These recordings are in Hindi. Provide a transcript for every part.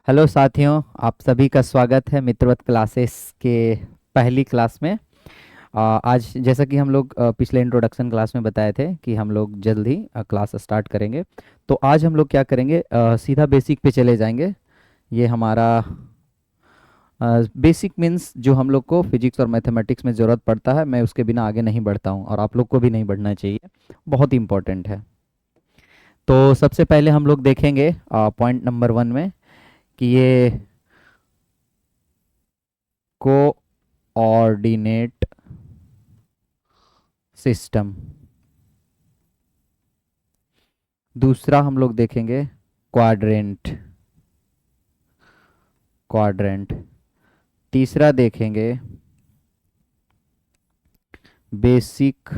हेलो साथियों, आप सभी का स्वागत है मित्रवत क्लासेस के पहली क्लास में। आज जैसा कि हम लोग पिछले इंट्रोडक्शन क्लास में बताए थे कि हम लोग जल्द ही क्लास स्टार्ट करेंगे। तो आज हम लोग क्या करेंगे, सीधा बेसिक पे चले जाएंगे। ये हमारा बेसिक मीन्स जो हम लोग को फिजिक्स और मैथमेटिक्स में ज़रूरत पड़ता है, मैं उसके बिना आगे नहीं बढ़ता हूँ और आप लोग को भी नहीं बढ़ना चाहिए। बहुत इंपॉर्टेंट है। तो सबसे पहले हम लोग देखेंगे पॉइंट नंबर 1 में कि ये कोऑर्डिनेट सिस्टम। दूसरा हम लोग देखेंगे क्वाड्रेंट। क्वाड्रेंट। तीसरा देखेंगे बेसिक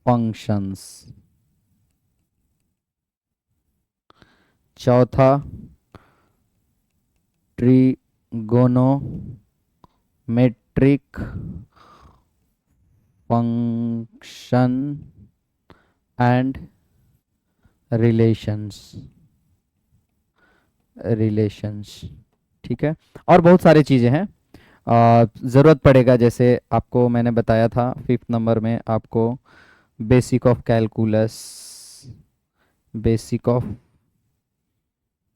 फंक्शंस। चौथा trigonometric function and relations. Relations, ठीक है। और बहुत सारी चीज़ें हैं, ज़रूरत पड़ेगा। जैसे आपको मैंने बताया था 5th नंबर में आपको basic of calculus. Basic of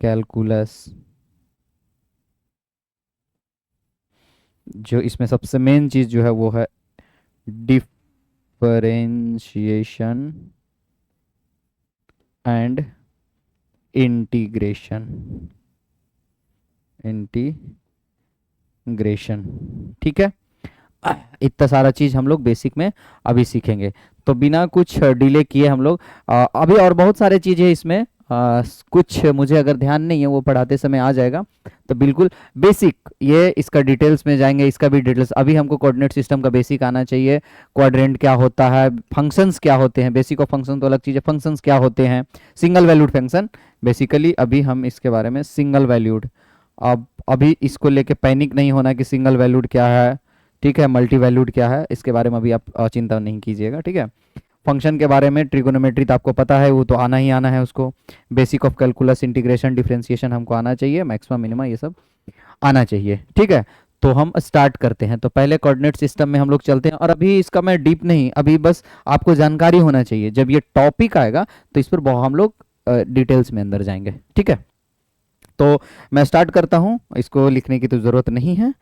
calculus, जो इसमें सबसे मेन चीज़ जो है वो है डिफरेंशिएशन एंड इंटीग्रेशन। इंटीग्रेशन, ठीक है। इतना सारा चीज़ हम लोग बेसिक में अभी सीखेंगे। तो बिना कुछ डिले किए हम लोग अभी और बहुत सारे चीज़ें इसमें कुछ मुझे अगर ध्यान नहीं है वो पढ़ाते समय आ जाएगा। तो बिल्कुल बेसिक, ये इसका डिटेल्स में जाएंगे, इसका भी डिटेल्स। अभी हमको कोऑर्डिनेट सिस्टम का बेसिक आना चाहिए। क्वाड्रेंट क्या होता है, फंक्शंस क्या होते हैं, बेसिक ऑफ फंक्शन तो अलग चीज़ है, फंक्शंस क्या होते हैं, सिंगल वैल्यूड फंक्शन। बेसिकली अभी हम इसके बारे में सिंगल वैल्यूड, अब अभी इसको लेके पैनिक नहीं होना कि सिंगल वैल्यूड क्या है, ठीक है, मल्टी वैल्यूड क्या है, इसके बारे में अभी आप चिंता नहीं कीजिएगा, ठीक है। फंक्शन के बारे में ट्रिगोनोमेट्री तो आपको पता है, वो तो आना ही आना है उसको। Basic of calculus, integration, differentiation हमको आना चाहिए, मैक्सिमम मिनिमा ये सब आना चाहिए, ठीक है। तो हम स्टार्ट करते हैं। तो पहले कोऑर्डिनेट सिस्टम में हम लोग चलते हैं, और अभी इसका मैं डीप नहीं, अभी बस आपको जानकारी होना चाहिए। जब ये टॉपिक आएगा तो इस पर हम लोग डिटेल्स में अंदर जाएंगे, ठीक है। तो मैं स्टार्ट करता हूँ, इसको लिखने की तो ज़रूरत नहीं है।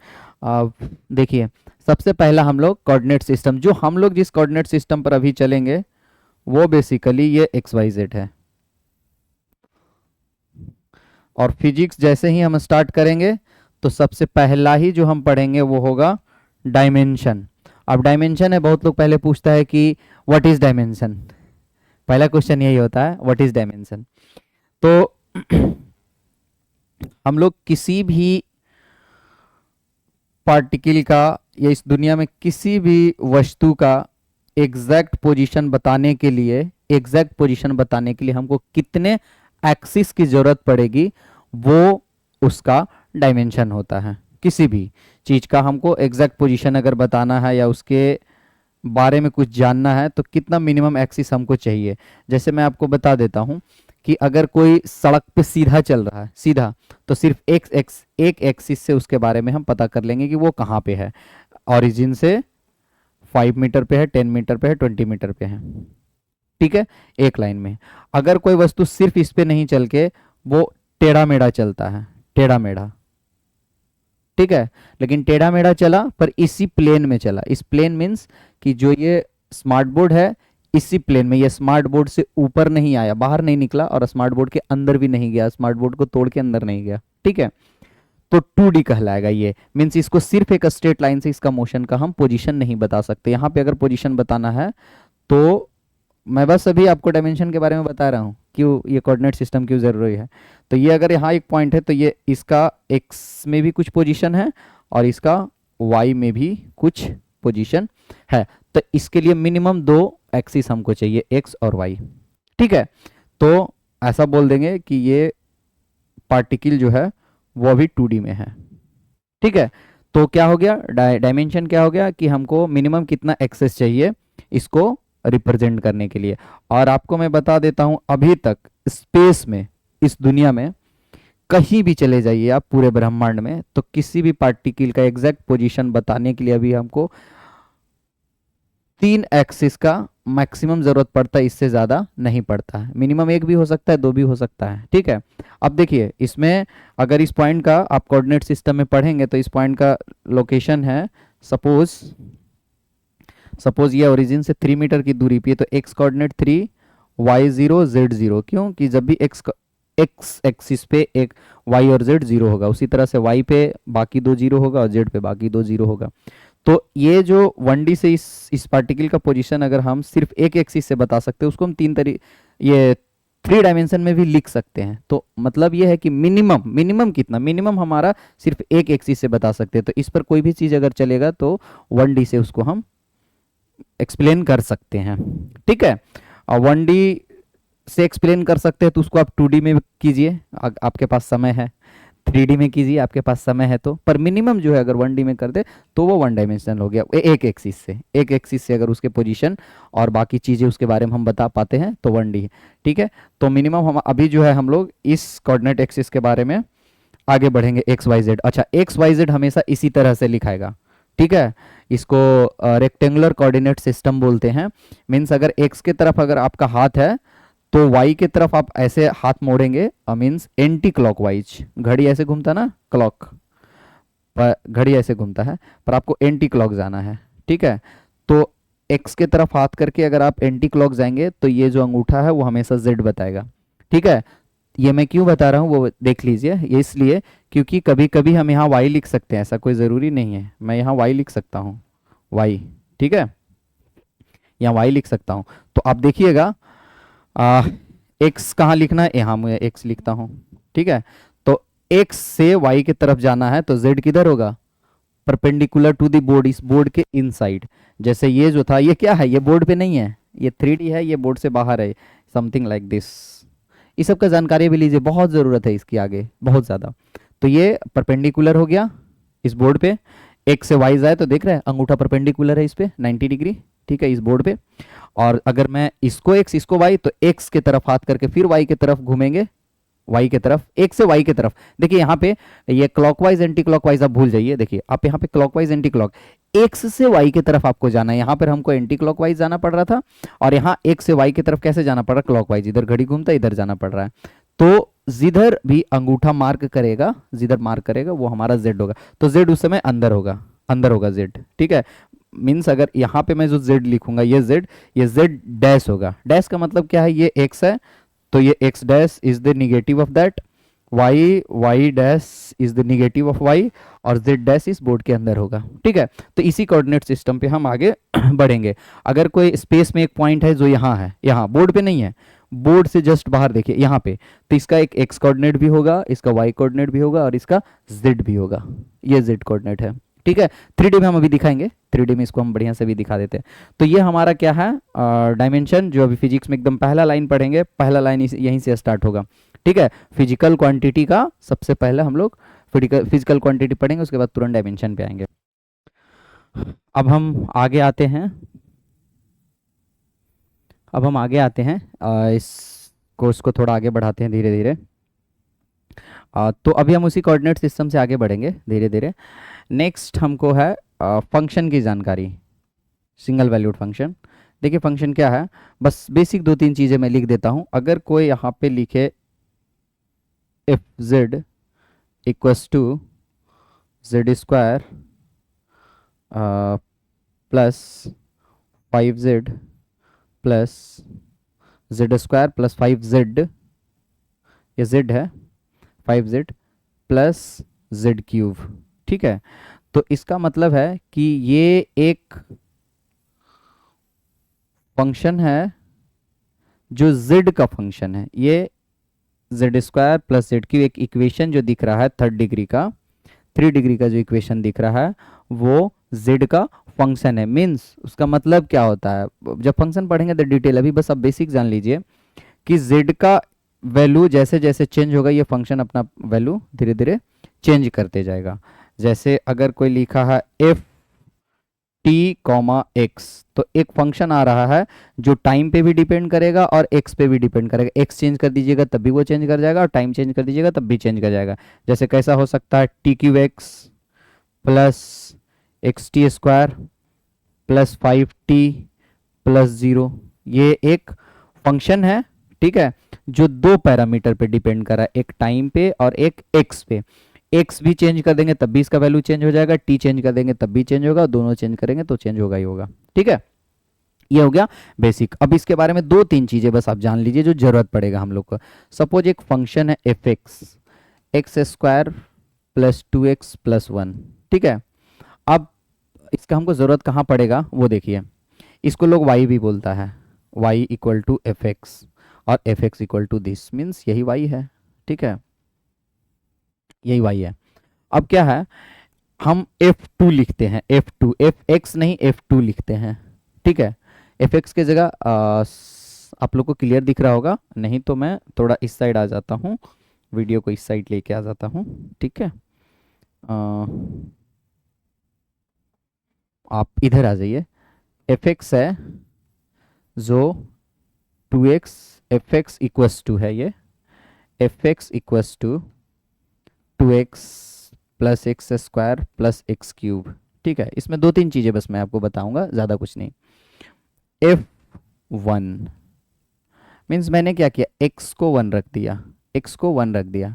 अब देखिए, सबसे पहला हम लोग कोऑर्डिनेट सिस्टम, जो हम लोग जिस कोऑर्डिनेट सिस्टम पर अभी चलेंगे वो बेसिकली ये एक्स वाई जेड है। और फिजिक्स जैसे ही हम स्टार्ट करेंगे तो सबसे पहला ही जो हम पढ़ेंगे वो होगा डायमेंशन। अब डायमेंशन है, बहुत लोग पहले पूछता है कि व्हाट इज डायमेंशन। पहला क्वेश्चन यही होता है, व्हाट इज डायमेंशन। तो हम लोग किसी भी पार्टिकल का या इस दुनिया में किसी भी वस्तु का एग्जैक्ट पोजीशन बताने के लिए, एग्जैक्ट पोजीशन बताने के लिए हमको कितने एक्सिस की जरूरत पड़ेगी, वो उसका डायमेंशन होता है। किसी भी चीज का हमको एग्जैक्ट पोजीशन अगर बताना है या उसके बारे में कुछ जानना है तो कितना मिनिमम एक्सिस हमको चाहिए। जैसे मैं आपको बता देता हूं कि अगर कोई सड़क पे सीधा चल रहा है, सीधा, तो सिर्फ एक एक्सिस से उसके बारे में हम पता कर लेंगे कि वो कहाँ पे है। ऑरिजिन से 5 मीटर पे है, 10 मीटर पे है, 20 मीटर पे है, ठीक है, एक लाइन में। अगर कोई वस्तु सिर्फ इस पे नहीं चल के वो टेढ़ा मेढ़ा चलता है, टेढ़ा मेढ़ा, ठीक है, लेकिन टेढ़ा मेढ़ा चला पर इसी प्लेन में चला। इस प्लेन मीन्स कि जो ये स्मार्ट बोर्ड है, इसी प्लेन में, ये स्मार्ट बोर्ड से ऊपर नहीं आया, बाहर नहीं निकला, और स्मार्ट बोर्ड के अंदर भी नहीं गया, स्मार्ट बोर्ड को तोड़ के अंदर नहीं गया, ठीक है। तो 2D कहलाएगा ये। मीन्स इसको सिर्फ एक स्ट्रेट लाइन से इसका मोशन का हम पोजीशन नहीं बता सकते। यहाँ पे अगर पोजीशन बताना है तो मैं बस अभी आपको डायमेंशन के बारे में बता रहा हूँ, क्यों ये कोऑर्डिनेट सिस्टम क्यों ज़रूरी है। तो ये अगर यहाँ एक पॉइंट है तो ये इसका एक्स में भी कुछ पोजीशन है और इसका वाई में भी कुछ पोजीशन है। तो इसके लिए मिनिमम 2 एक्सिस हमको चाहिए, एक्स और वाई, ठीक है। तो ऐसा बोल देंगे कि ये पार्टिकल जो है वो अभी 2D में है, ठीक है। तो क्या हो गया, डायमेंशन क्या हो गया कि हमको मिनिमम कितना एक्सेस चाहिए इसको रिप्रेजेंट करने के लिए। और आपको मैं बता देता हूं, अभी तक स्पेस में इस दुनिया में कहीं भी चले जाइए आप पूरे ब्रह्मांड में, तो किसी भी पार्टिकल का एग्जैक्ट पोजीशन बताने के लिए अभी हमको 3 एक्सिस का मैक्सिमम जरूरत पड़ता है, इससे ज्यादा नहीं पड़ता है। मिनिमम एक भी हो सकता है, दो भी हो सकता है, ठीक है। अब देखिए इसमें अगर इस पॉइंट का आप कोऑर्डिनेट सिस्टम में पढ़ेंगे तो इस पॉइंट का लोकेशन है, सपोज ये ओरिजिन से 3 मीटर की दूरी पे है, तो एक्स कोऑर्डिनेट 3, वाई 0, जेड 0। क्यों कि जब भी एक्स एक्सिस पे एक वाई और जेड 0 होगा, उसी तरह से वाई पे बाकी 2 0 होगा और जेड पे बाकी 2 0 होगा। तो ये जो 1D से इस पार्टिकल का पोजीशन अगर हम सिर्फ एक एक्सिस से बता सकते हैं, उसको हम ये 3 डायमेंशन में भी लिख सकते हैं। तो मतलब ये है कि मिनिमम कितना, मिनिमम हमारा सिर्फ एक एक्सिस से बता सकते हैं। तो इस पर कोई भी चीज अगर चलेगा तो 1D से उसको हम एक्सप्लेन कर सकते हैं, ठीक है। और 1D से एक्सप्लेन कर सकते हैं तो उसको आप 2D में कीजिए, आपके पास समय है। 3D में कीजिए, आपके पास समय है तो। पर मिनिमम जो है अगर 1D में कर दे तो वो 1 डायमेंशनल हो गया, एक एक्सिस से अगर उसके पोजीशन और बाकी चीज़ें उसके बारे में हम बता पाते हैं तो 1D है, ठीक है। तो मिनिमम हम अभी जो है हम लोग इस कोऑर्डिनेट एक्सिस के बारे में आगे बढ़ेंगे, एक्स वाई जेड। अच्छा, एक्स वाई जेड हमेशा इसी तरह से लिखाएगा, ठीक है। इसको रेक्टेंगुलर कोऑर्डिनेट सिस्टम बोलते हैं। मीन्स अगर एक्स के तरफ अगर आपका हाथ है तो वाई की तरफ आप ऐसे हाथ मोड़ेंगे, मीन्स एंटी क्लॉकवाइज। घड़ी ऐसे घूमता ना, घड़ी ऐसे घूमता है, पर आपको एंटी क्लॉक जाना है, ठीक है। तो एक्स के तरफ हाथ करके अगर आप एंटी क्लॉक जाएंगे तो ये जो अंगूठा है वो हमेशा जेड बताएगा, ठीक है। ये मैं क्यों बता रहा हूँ वो देख लीजिए, ये इसलिए क्योंकि कभी कभी हम यहाँ वाई लिख सकते हैं, ऐसा कोई ज़रूरी नहीं है। मैं यहाँ वाई लिख सकता हूँ, वाई, ठीक है, यहाँ वाई लिख सकता हूँ। तो आप देखिएगा एक्स कहाँ लिखना है, यहाँ मैं एक्स लिखता हूँ, ठीक है। तो एक्स से वाई की तरफ जाना है तो जेड किधर होगा, परपेंडिकुलर टू द बोर्ड, इस बोर्ड के इनसाइड। जैसे ये जो था ये क्या है, ये बोर्ड पे नहीं है, ये 3D है, ये बोर्ड से बाहर है, समथिंग लाइक दिस। इस सब का जानकारी भी लीजिए, बहुत ज़रूरत है इसकी आगे, बहुत ज़्यादा। तो ये परपेंडिकुलर हो गया इस बोर्ड पे, एक्स से वाई जाए तो देख रहे हैं अंगूठा परपेंडिकुलर है इस पे 90 डिग्री, ठीक है, इस बोर्ड पे। और अगर मैं इसको एक्स इसको वाई, तो एक्स के तरफ हाथ करके फिर वाई की तरफ घूमेंगे, वाई की तरफ, एक से वाई की तरफ। देखिए यहाँ पे ये क्लॉकवाइज एंटी क्लॉकवाइज आप भूल जाइए, देखिए आप यहाँ पे क्लॉकवाइज एंटी क्लॉक, एक्स से वाई की तरफ आपको जाना है। यहाँ पर हमको एंटी क्लॉकवाइज जाना पड़ रहा था, और यहाँ एक्स से वाई की तरफ कैसे जाना पड़ रहा है, क्लॉकवाइज। इधर घड़ी घूमता है, इधर जाना पड़ रहा है। तो जिधर भी अंगूठा मार्क करेगा, जिधर मार्क करेगा वो हमारा जेड होगा। तो जेड उस समय अंदर होगा जेड, ठीक है। मीन्स अगर यहाँ पे मैं जो जेड लिखूंगा, ये जेड डैश होगा। डैश का मतलब क्या है, ये एक्स है तो ये x dash is the negative of that, y dash is the negative of y, और जेड डैश इस बोर्ड के अंदर होगा, ठीक है। तो इसी कोऑर्डिनेट सिस्टम पे हम आगे बढ़ेंगे। अगर कोई स्पेस में एक पॉइंट है जो यहाँ है, यहाँ बोर्ड पे नहीं है, बोर्ड से जस्ट बाहर देखिए यहाँ पे, तो इसका एक एक्स कोऑर्डिनेट भी होगा, इसका वाई कोऑर्डिनेट भी होगा और इसका जेड भी होगा। ये जेड कोऑर्डिनेट है, ठीक है। 3D में हम अभी दिखाएंगे, 3D में इसको हम बढ़िया से भी दिखा देते हैं। तो ये हमारा क्या है, डायमेंशन, जो अभी फिजिक्स में एकदम पहला लाइन पढ़ेंगे, पहला लाइन यहीं से स्टार्ट होगा, ठीक है। फिजिकल क्वांटिटी का सबसे पहले हम लोग फिजिकल क्वांटिटी पढ़ेंगे, उसके बाद तुरंत डायमेंशन पे आएंगे। अब हम आगे आते हैं, इस कोर्स को थोड़ा आगे बढ़ाते हैं धीरे धीरे। तो अभी हम उसी कोऑर्डिनेट सिस्टम से आगे बढ़ेंगे धीरे धीरे। नेक्स्ट हमको है फंक्शन की जानकारी, सिंगल वैल्यूड फंक्शन। देखिए फंक्शन क्या है, बस बेसिक 2-3 चीज़ें मैं लिख देता हूँ। अगर कोई यहाँ पे लिखे if z equals to z square plus 5z plus z square plus 5z, ये z है, 5z प्लस जेड क्यूब, ठीक है। तो इसका मतलब है कि ये एक फंक्शन है जो z का फंक्शन है। ये Z square plus Z cube, एक इक्वेशन जो दिख रहा है 3 डिग्री का, 3 डिग्री का जो इक्वेशन दिख रहा है वो z का फंक्शन है। मीन्स उसका मतलब क्या होता है, जब फंक्शन पढ़ेंगे तो डिटेल, अभी बस आप बेसिक जान लीजिए कि z का वैल्यू जैसे जैसे चेंज होगा ये फंक्शन अपना वैल्यू धीरे धीरे चेंज करते जाएगा। जैसे अगर कोई लिखा है f टी कॉमा एक्स, तो एक फंक्शन आ रहा है जो टाइम पे भी डिपेंड करेगा और एक्स पे भी डिपेंड करेगा। एक्स चेंज कर दीजिएगा तब भी वो चेंज कर जाएगा, और टाइम चेंज कर दीजिएगा तब भी चेंज कर जाएगा। जैसे कैसा हो सकता है, T cube x plus x T square plus 5t plus 0। ये एक फंक्शन है, ठीक है, जो दो पैरामीटर पे डिपेंड कर रहा है, एक टाइम पे और एक एक्स पे। एक्स भी चेंज कर देंगे तब भी इसका वैल्यू चेंज हो जाएगा, टी चेंज कर देंगे तब भी चेंज होगा, दोनों चेंज करेंगे तो चेंज होगा ही होगा। ठीक है, ये हो गया बेसिक। अब इसके बारे में दो तीन चीजें बस आप जान लीजिए जो जरूरत पड़ेगा हम लोग को। सपोज एक फंक्शन है F x, x square plus 2x plus 1, ठीक है। अब इसका हमको जरूरत कहाँ पड़ेगा वो देखिए। इसको लोग y भी बोलता है, y equal to F X, और F X equal to this, means यही y है, ठीक है, यही y है। अब क्या है, हम f2 लिखते हैं, f2, एफ एक्स नहीं f2 लिखते हैं, ठीक है। एफ एक्स की जगह आप लोग को क्लियर दिख रहा होगा, नहीं तो मैं थोड़ा इस साइड आ जाता हूँ, वीडियो को इस साइड लेके आ जाता हूँ, ठीक है। आप इधर आ जाइए। एफ एक्स है जो 2x, F x equals to है ये, f x equals to 2x plus x square plus x cube, ठीक है। इसमें दो तीन चीज़ें बस मैं आपको बताऊंगा, ज़्यादा कुछ नहीं। f1 मीन्स मैंने क्या किया, x को 1 रख दिया, x को 1 रख दिया,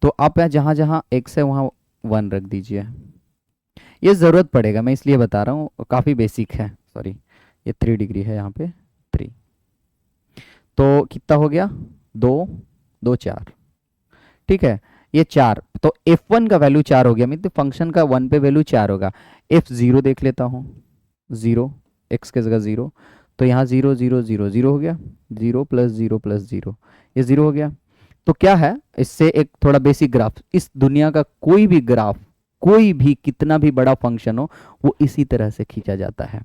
तो आप यहाँ जहाँ जहाँ x है वहाँ 1 रख दीजिए। ये ज़रूरत पड़ेगा, मैं इसलिए बता रहा हूँ, काफ़ी बेसिक है, सॉरी ये 3 डिग्री है यहाँ पे 3, तो कितना हो गया 2 2 4, ठीक है। ये 4, तो f1 का वैल्यू 4 हो गया, मतलब फंक्शन का 1 पे वैल्यू 4 होगा। f0 देख लेता हूँ, 0, x के जगह 0, तो यहाँ 0 0 0 0 हो गया, 0 प्लस 0 प्लस 0, ये 0 हो गया। तो क्या है, इससे एक थोड़ा बेसिक ग्राफ, इस दुनिया का कोई भी ग्राफ, कोई भी कितना भी बड़ा फंक्शन हो, वो इसी तरह से खींचा जाता है।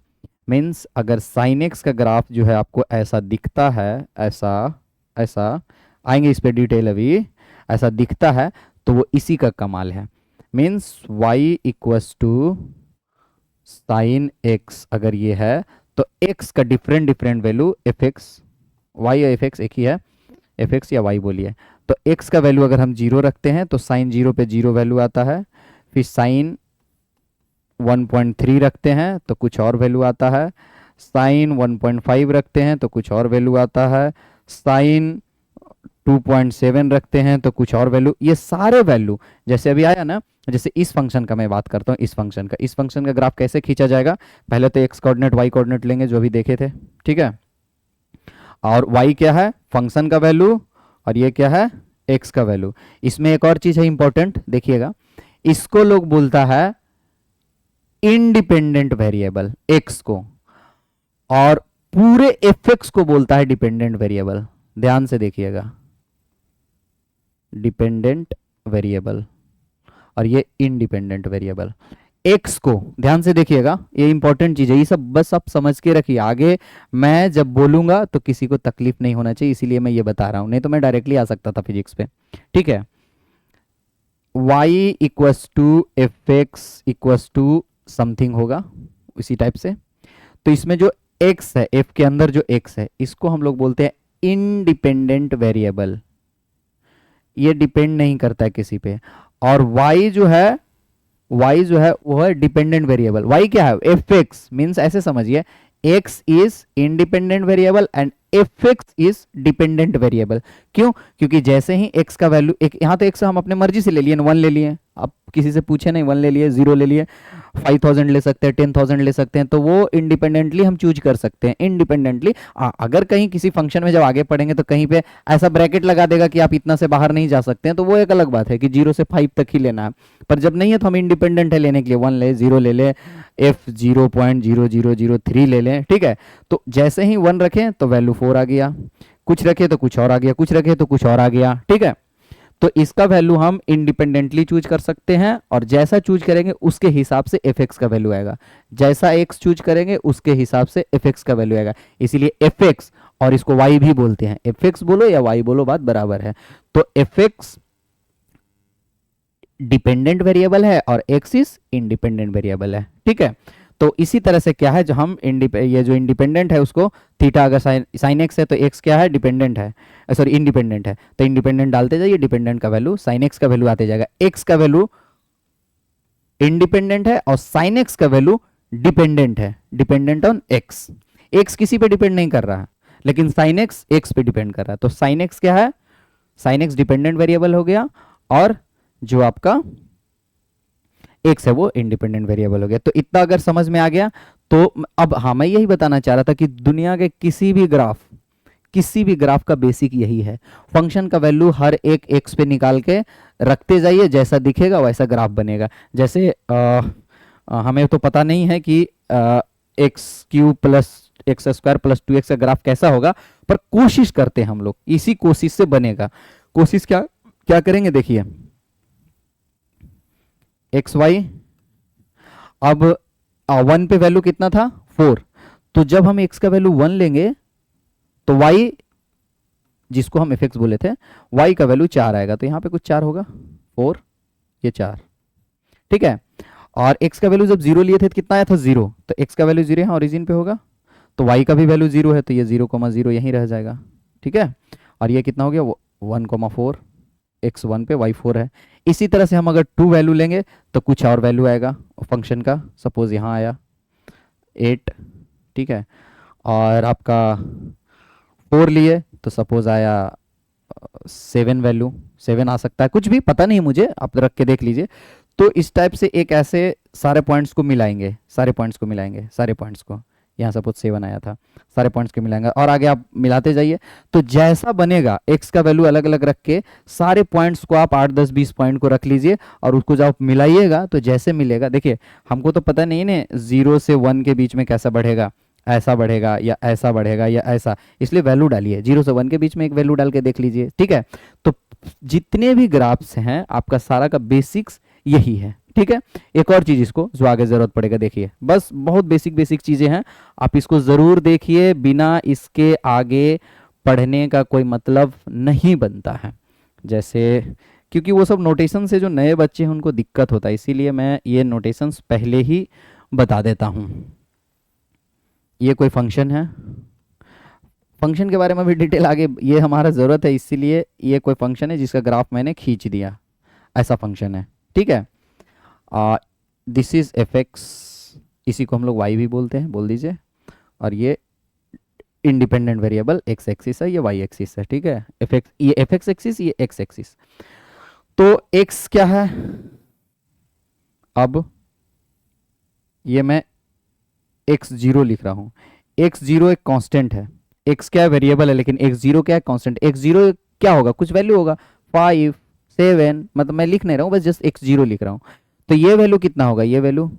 मीन्स अगर साइन एक्स का ग्राफ जो है आपको ऐसा दिखता है, ऐसा ऐसा, आएंगे इस पे डिटेल अभी, ऐसा दिखता है तो वो इसी का कमाल है। Means y equals to sine x अगर ये है, तो x का different different value f x, y f x एक ही है, एफ एक्स या y बोलिए, तो x का वैल्यू अगर हम 0 रखते हैं तो साइन 0 पे 0 वैल्यू आता है, फिर साइन 1.3 रखते हैं तो कुछ और वैल्यू आता है, साइन 1.5 रखते हैं तो कुछ और वैल्यू आता है, साइन 2.7 रखते हैं तो कुछ और वैल्यू। ये सारे वैल्यू जैसे अभी आया ना, जैसे इस फंक्शन का मैं बात करता हूँ, इस फंक्शन का ग्राफ कैसे खींचा जाएगा, पहले तो एक्स कोऑर्डिनेट वाई कोऑर्डिनेट लेंगे जो अभी देखे थे, ठीक है। और y क्या है, फंक्शन का वैल्यू, और ये क्या है, x का वैल्यू। इसमें एक और चीज है इंपॉर्टेंट, देखिएगा, इसको लोग बोलता है इंडिपेंडेंट वेरिएबल x को, और पूरे fx को बोलता है डिपेंडेंट वेरिएबल। ध्यान से देखिएगा, डिपेंडेंट वेरिएबल और ये इंडिपेंडेंट वेरिएबल। एक्स को ध्यान से देखिएगा, ये इंपॉर्टेंट चीज है, ये सब बस आप समझ के रखिए, आगे मैं जब बोलूंगा तो किसी को तकलीफ नहीं होना चाहिए, इसीलिए मैं ये बता रहा हूं, नहीं तो मैं डायरेक्टली आ सकता था फिजिक्स पे, ठीक है। y equals to F x equals to something होगा इसी टाइप से। तो इसमें जो x है, f के अंदर जो x है, इसको हम लोग बोलते हैं इंडिपेंडेंट वेरिएबल, ये डिपेंड नहीं करता है किसी पे। और y जो है वो है डिपेंडेंट वेरिएबल। y क्या है, एफ एक्स, मीन्स ऐसे समझिए, x is independent variable and F x is dependent variable. क्यों, क्योंकि जैसे ही x का वैल्यू, एक यहाँ तो x हम अपने मर्जी से ले लिए, 1 ले लिए, आप किसी से पूछे नहीं, 1 ले लिए, 0 ले लिए, 5000 ले सकते हैं, 10,000 ले सकते हैं, तो वो इंडिपेंडेंटली हम चूज कर सकते हैं इंडिपेंडेंटली। अगर कहीं किसी फंक्शन में जब आगे पढ़ेंगे तो कहीं पे ऐसा ब्रैकेट लगा देगा कि आप इतना से बाहर नहीं जा सकते हैं, तो वो एक अलग बात है कि 0 से 5 तक ही लेना है। पर जब नहीं है तो हम इंडिपेंडेंट है लेने के लिए, 1 ले, 0 ले ले, f 0.0003 ले लें, ठीक है। तो जैसे ही 1 रखें तो वैल्यू 4 आ गया, कुछ रखे तो कुछ और आ गया, कुछ रखे तो कुछ और आ गया, ठीक है। तो इसका वैल्यू हम इंडिपेंडेंटली चूज कर सकते हैं, और जैसा चूज करेंगे उसके हिसाब से एफ एक्स का वैल्यू आएगा, जैसा एक्स चूज करेंगे उसके हिसाब से एफ एक्स का वैल्यू आएगा। इसीलिए एफ एक्स, और इसको वाई भी बोलते हैं, एफ एक्स बोलो या वाई बोलो बात बराबर है। तो एफ एक्स डिपेंडेंट वेरिएबल है और एक्स इज इंडिपेंडेंट वेरिएबल है, ठीक है। तो इसी तरह से क्या है, जो हम ये जो इंडिपेंडेंट है उसको, थीटा अगर साइन एक्स है तो एक्स क्या है, डिपेंडेंट है, सॉरी इंडिपेंडेंट है, तो इंडिपेंडेंट डालते जाइए, डिपेंडेंट का वैल्यू साइन एक्स का वैल्यू आते जाएगा। एक्स का वैल्यू इंडिपेंडेंट है और साइन एक्स का वैल्यू डिपेंडेंट है, डिपेंडेंट ऑन एक्स। एक्स किसी पे डिपेंड नहीं कर रहा, लेकिन साइन एक्स एक्स पे डिपेंड कर रहा है। तो साइन एक्स क्या है, साइन एक्स डिपेंडेंट वेरिएबल हो गया, और जो आपका एक्स है वो इंडिपेंडेंट वेरिएबल हो गया। तो इतना अगर समझ में आ गया तो अब हाँ, मैं यही बताना चाह रहा था कि दुनिया के किसी भी ग्राफ का बेसिक यही है, फंक्शन का वैल्यू हर एक एक्स पे निकाल के रखते जाइए, जैसा दिखेगा वैसा ग्राफ बनेगा। जैसे हमें तो पता नहीं है कि x cube plus x square plus 2x का ग्राफ कैसा होगा, पर कोशिश करते हैं हम लोग, इसी कोशिश से बनेगा। कोशिश क्या क्या करेंगे, देखिए एक्स वाई, अब 1 पे वैल्यू कितना था 4, तो जब हम x का वैल्यू 1 लेंगे तो y, जिसको हम एफ एक्स बोले थे, y का वैल्यू 4 आएगा, तो यहाँ पे कुछ 4 होगा, 4 ये 4, ठीक है। और x का वैल्यू जब 0 लिए थे तो कितना आया था 0, तो x का वैल्यू 0 यहाँ ओरिजिन पे होगा, तो y का भी वैल्यू 0 है, तो ये 0,0 यहीं रह जाएगा, ठीक है। और ये कितना हो गया 1,4, x 1 पे y 4 है। इसी तरह से हम अगर 2 वैल्यू लेंगे तो कुछ और वैल्यू आएगा फंक्शन का, सपोज यहाँ आया 8, ठीक है। और आपका 4 लिए तो सपोज आया 7 वैल्यू, 7 आ सकता है, कुछ भी पता नहीं मुझे, आप रख के देख लीजिए। तो इस टाइप से एक ऐसे सारे पॉइंट्स को मिलाएंगे, सारे पॉइंट्स को, यहाँ सपोज 7 आया था, सारे पॉइंट्स को मिलाएंगे और आगे आप मिलाते जाइए। तो जैसा बनेगा एक्स का वैल्यू अलग अलग रख के सारे पॉइंट्स को आप 8 10 20 पॉइंट को रख लीजिए, और उसको जब आप मिलाइएगा तो जैसे मिलेगा, देखिए हमको तो पता नहीं है 0 से 1 के बीच में कैसा बढ़ेगा, ऐसा बढ़ेगा या ऐसा बढ़ेगा या ऐसा, इसलिए वैल्यू डालिए 0 से 1 के बीच में एक वैल्यू डाल के देख लीजिए, ठीक है। तो जितने भी ग्राफ्स हैं आपका सारा का बेसिक्स यही है, ठीक है। एक और चीज इसको जो आगे जरूरत पड़ेगा, देखिए बस बहुत बेसिक चीजें हैं, आप इसको जरूर देखिए, बिना इसके आगे पढ़ने का कोई मतलब नहीं बनता है। जैसे क्योंकि वो सब नोटेशन से जो नए बच्चे हैं उनको दिक्कत होता है, इसीलिए मैं ये नोटेशंस पहले ही बता देता हूँ। ये कोई फंक्शन है, फंक्शन के बारे में भी डिटेल आगे ये हमारा ज़रूरत है, इसीलिए ये कोई फंक्शन है जिसका ग्राफ मैंने खींच दिया, ऐसा फंक्शन है, ठीक है। दिस इज एफ एक्स, इसी को हम लोग वाई भी बोलते हैं, बोल दीजिए। और ये इंडिपेंडेंट वेरिएबल एक्स एक्सिस है, ये वाई एक्सिस है, ठीक है। एफ एक्स, ये एफ एक्स एक्सिस, ये एक्स एक्सिस। तो एक्स क्या है, अब ये मैं x0 लिख रहा हूँ, x0 एक कांस्टेंट है, x क्या है वेरिएबल है, लेकिन x0 क्या है कांस्टेंट। x0 क्या होगा, कुछ वैल्यू होगा 5 7, मतलब मैं लिख नहीं रहा हूँ, बस जस्ट x0 लिख रहा हूँ। तो ये वैल्यू कितना होगा, ये वैल्यू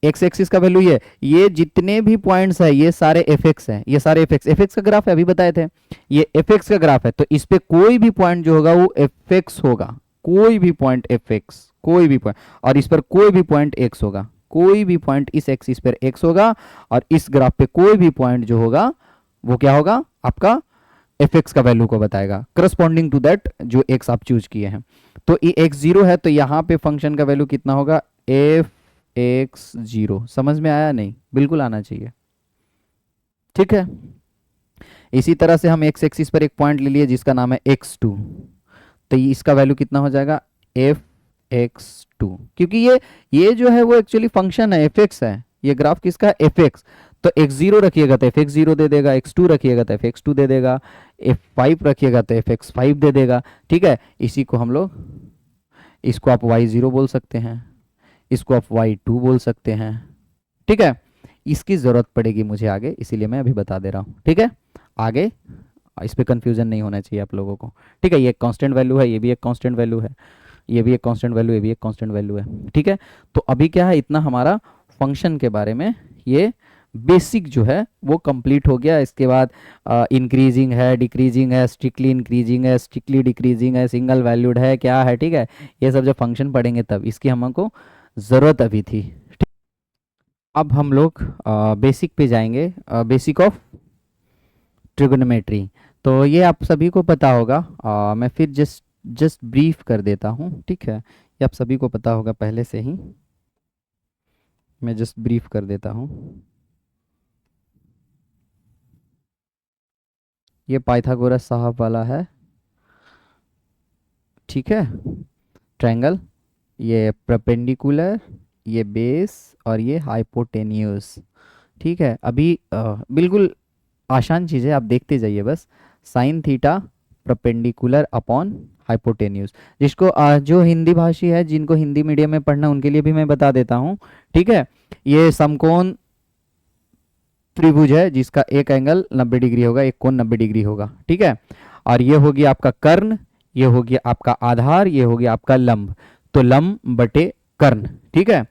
एक्स एक्सिस का वैल्यू ये जितने भी पॉइंट्स है ये सारे एफ एक्स है, ये सारे एफ एक्स का ग्राफ है, अभी बताए थे ये एफ एक्स का ग्राफ है। तो इस पे कोई भी पॉइंट जो होगा वो एफ एक्स होगा, कोई भी पॉइंट एफ एक्स, कोई भी पॉइंट, और इस पर कोई भी पॉइंट एक्स होगा, कोई भी पॉइंट इस एक्सिस पर एक्स होगा, और इस ग्राफ पे कोई भी पॉइंट जो होगा वो क्या होगा, आपका एफ एक्स का वैल्यू को बताएगा, करस्पॉन्डिंग टू दैट जो एक्स आप चूज किए हैं। तो ये x0 है, तो यहाँ पे फंक्शन का वैल्यू कितना होगा, एफ x0। समझ में आया, नहीं बिल्कुल आना चाहिए, ठीक है। इसी तरह से हम एक्स एक्सिस पर एक पॉइंट ले लिए जिसका नाम है x2, तो इसका वैल्यू कितना हो जाएगा, एफ x2, क्योंकि ये जो है वो एक्चुअली फंक्शन है, एफ एक्स है, ये ग्राफ किसका है, एफ एक्स। तो x0 रखिएगा तो एफ x0 दे देगा, x2 रखिएगा तो एफ x2 दे देगा, f5 रखिएगा तो एफ x5 दे देगा, ठीक है। इसी को हम लोग, इसको आप y0 बोल सकते हैं, इसको आप y2 बोल सकते हैं, ठीक है। इसकी ज़रूरत पड़ेगी मुझे आगे, इसीलिए मैं अभी बता दे रहा हूँ, ठीक है। आगे इस पर कंफ्यूजन नहीं होना चाहिए आप लोगों को, ठीक है। ये एक कांस्टेंट वैल्यू है, ये भी एक कांस्टेंट वैल्यू है, ये भी एक कांस्टेंट वैल्यू, ये भी एक कांस्टेंट वैल्यू है, ठीक है। तो अभी क्या है, इतना हमारा फंक्शन के बारे में ये बेसिक जो है वो कंप्लीट हो गया। इसके बाद इंक्रीजिंग है, डिक्रीजिंग है, स्ट्रिक्टली इंक्रीजिंग है, स्ट्रिक्टली डिक्रीजिंग है, सिंगल वैल्यूड है, क्या है, ठीक है। ये सब जब फंक्शन पढ़ेंगे तब इसकी हमको ज़रूरत अभी थी। अब हम लोग बेसिक पे जाएंगे, बेसिक ऑफ ट्रिगोनोमेट्री। तो ये आप सभी को पता होगा, मैं फिर जस्ट ब्रीफ कर देता हूँ, ठीक है। ये आप सभी को पता होगा पहले से ही। मैं जस्ट ब्रीफ कर देता हूँ। ये पाइथागोरस साहब वाला है, ठीक है, ट्रायंगल, ये परपेंडिकुलर, ये बेस, और ये हाइपोटेन्यूज। ठीक है, अभी बिल्कुल आसान चीज़ है, आप देखते जाइए बस। Sine theta perpendicular upon hypotenuse, जिसको जो हिंदी भाषी है, जिनको हिंदी मीडियम में पढ़ना, उनके लिए भी मैं बता देता हूँ। ठीक है, ये समकोण त्रिभुज है जिसका एक एंगल 90 डिग्री होगा, एक कोण 90 डिग्री होगा। ठीक है, और ये हो गया आपका कर्ण, ये हो गया आपका आधार, ये हो गया आपका लंब। तो लंब बटे कर्ण, ठीक है,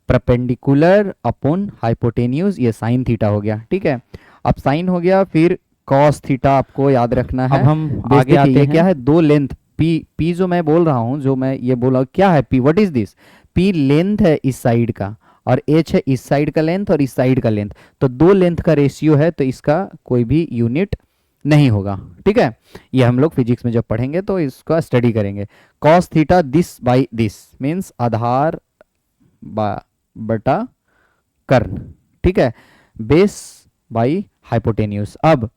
परपेंडिकुलर अपॉन हाइपोटेन्यूज, ये साइन थीटा हो गया। ठीक है, अब साइन हो गया, फिर कॉस थीटा आपको याद रखना है। अब हम आगे आते हैं, क्या है, दो लेंथ पी, पी जो मैं बोल रहा हूँ, जो मैं ये बोल रहा हूँ, क्या है P, what is this? P length है इस साइड का, और एच है इस साइड का लेंथ और इस साइड का लेंथ। तो दो लेंथ का रेशियो है, तो इसका कोई भी यूनिट नहीं होगा। ठीक है, ये हम लोग फिजिक्स में जब पढ़ेंगे तो इसका स्टडी करेंगे। Cos theta this by this means आधार बटा कर्ण। ठीक है, बेस बाई हाइपोटेन्यूज। अब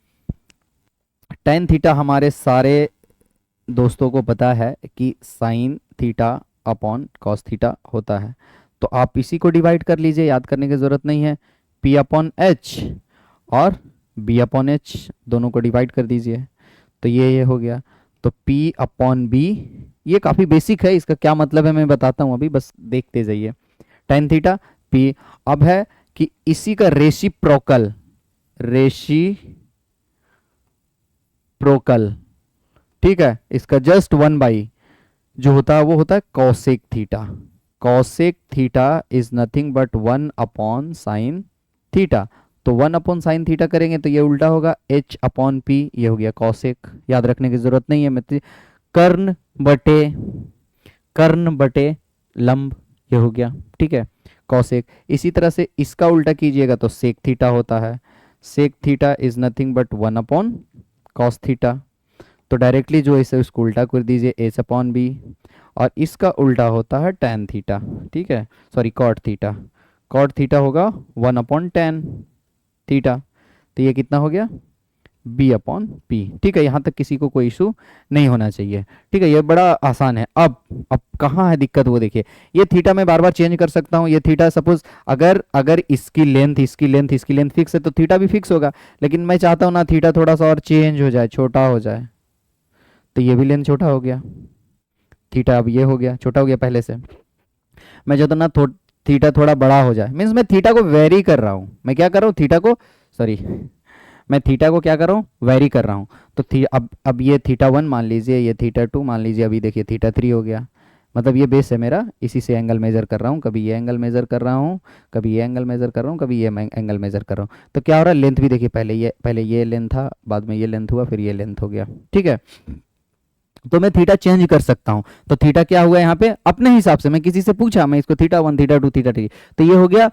टेन थीटा हमारे सारे दोस्तों को पता है कि sine theta upon cos theta होता है, तो आप इसी को डिवाइड कर लीजिए, याद करने की ज़रूरत नहीं है। P अपॉन एच और B अपॉन एच दोनों को डिवाइड कर दीजिए, तो ये हो गया। तो P अपॉन बी, ये काफ़ी बेसिक है, इसका क्या मतलब है मैं बताता हूँ अभी, बस देखते जाइए। टेन थीटा P, अब है कि इसी का रेसिप्रोकल, रेसिप्रोकल, ठीक है, इसका जस्ट 1/, जो होता है वो होता है cosec theta. Cosec theta is nothing but 1 upon sine theta. तो 1 अपॉन साइन थीटा करेंगे तो ये उल्टा होगा, h अपॉन पी, ये हो गया कॉसेक, याद रखने की जरूरत नहीं है। मैं कर्ण बटे, कर्ण बटे लंब, ये हो गया। ठीक है, कॉसेक। इसी तरह से इसका उल्टा कीजिएगा तो सेक थीटा होता है। Sec theta is nothing but 1 upon cos theta. तो डायरेक्टली जो इसे उसको उल्टा कर दीजिए, एच अपॉन बी, और इसका उल्टा होता है टेन थीटा। ठीक है, sorry cot theta. Cot theta होगा 1 अपॉन टेन थीटा। तो ये कितना हो गया, बी अपॉन पी। ठीक है, यहाँ तक किसी को कोई इशू नहीं होना चाहिए। ठीक है, ये बड़ा आसान है। अब कहाँ है दिक्कत, वो देखिए, ये थीटा मैं बार बार चेंज कर सकता हूँ। ये थीटा सपोज अगर अगर इसकी लेंथ, इसकी लेंथ, इसकी लेंथ फिक्स है तो थीटा भी फिक्स होगा, लेकिन मैं चाहता हूँ ना थीटा थोड़ा सा और चेंज हो जाए, छोटा हो जाए, तो ये भी लेंथ छोटा हो गया। थीटा अब ये हो गया, छोटा हो गया पहले से। मैं चाहता हूँ ना थीटा थोड़ा बड़ा हो जाए, मीन्स मैं थीटा को वेरी कर रहा हूँ। मैं क्या कर रहा हूँ, थीटा को, सॉरी, मैं थीटा को क्या कर रहा हूँ, वेरी कर रहा हूँ। तो अब ये थीटा 1 मान लीजिए, ये थीटा 2 मान लीजिए, अभी देखिए थीटा 3 हो गया। मतलब ये बेस है मेरा, इसी से एंगल मेजर कर रहा हूँ, कभी ये एंगल मेजर कर रहा हूँ, कभी ये एंगल मेजर कर रहा हूँ, कभी ये एंगल मेजर कर रहा हूँ। तो क्या हो रहा है, लेंथ भी देखिए, पहले ये लेंथ था, बाद में ये लेंथ हुआ, फिर ये लेंथ हो गया। ठीक है, तो मैं थीटा चेंज कर सकता हूं। तो थीटा क्या हुआ यहाँ पे, अपने हिसाब से, मैं किसी से पूछा, मैं इसको थीटा 1, थीटा 2, थीटा 3, तो ये हो गया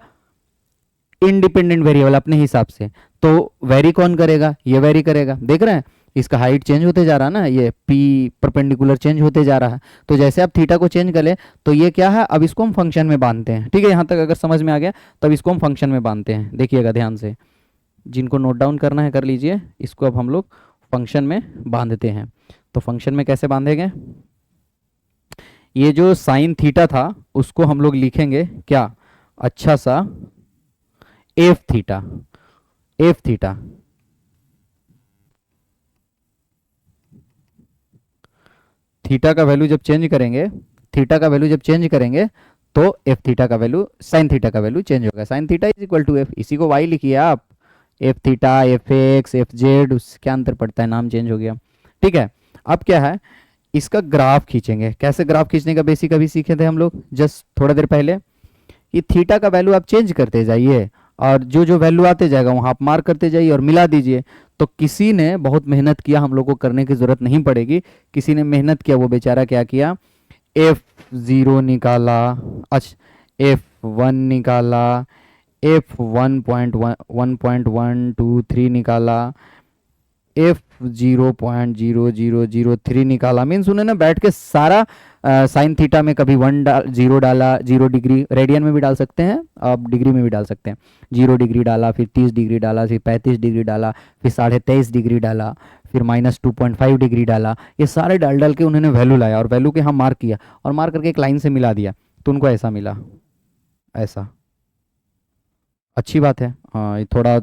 इंडिपेंडेंट वेरिएबल अपने हिसाब से। तो वेरी कौन करेगा, ये वेरी करेगा, देख रहे हैं, इसका हाइट चेंज होते जा रहा है ना, ये पी परपेंडिकुलर चेंज होते जा रहा है। तो जैसे आप थीटा को चेंज कर ले, तो ये क्या है, अब इसको हम फंक्शन में बांधते हैं। ठीक है, यहाँ तक अगर समझ में आ गया, तब इसको हम फंक्शन में बांधते हैं। देखिएगा ध्यान से, जिनको नोट डाउन करना है कर लीजिए, इसको अब हम लोग फंक्शन में बांधते हैं। तो फंक्शन में कैसे बांधेंगे, ये जो साइन थीटा था उसको हम लोग लिखेंगे क्या, अच्छा सा f theta. F theta, theta का वैल्यू जब चेंज करेंगे, थीटा का वैल्यू जब चेंज करेंगे, तो एफ थीटा का वैल्यू, साइन थीटा का वैल्यू चेंज होगा। Sine theta is equal to f, इसी को वाई लिखिए आप, f theta, f x, f z, क्या अंतर पड़ता है, नाम चेंज हो गया। ठीक है, अब क्या है, इसका ग्राफ खींचेंगे। कैसे ग्राफ खींचने का बेसिक अभी सीखे थे हम लोग जस्ट थोड़ा देर पहले, कि थीटा का वैल्यू आप चेंज करते जाइए, और जो जो वैल्यू आते जाएगा वहां आप मार्क करते जाइए और मिला दीजिए। तो किसी ने बहुत मेहनत किया, हम लोग को करने की जरूरत नहीं पड़ेगी, किसी ने मेहनत किया, वो बेचारा क्या किया, F0 निकाला, अच्छा F1 निकाला, F1.1, 1.123 निकाला, 0.0003 निकाला। मीन्स उन्होंने बैठ के सारा साइन थीटा में कभी 0 डाला, 0 डिग्री, रेडियन में भी डाल सकते हैं, आप डिग्री में भी डाल सकते हैं, 0 डिग्री डाला, फिर 30 डिग्री डाला, फिर 35 डिग्री डाला, फिर 23.5 डिग्री डाला, फिर -2.5 डिग्री डाला। ये सारे डाल डाल के उन्होंने वैल्यू लाया और वैल्यू के हम मार्क किया और मार्क करके एक लाइन से मिला दिया, तो उनको ऐसा मिला, ऐसा। अच्छी बात है। हाँ, ये थोड़ा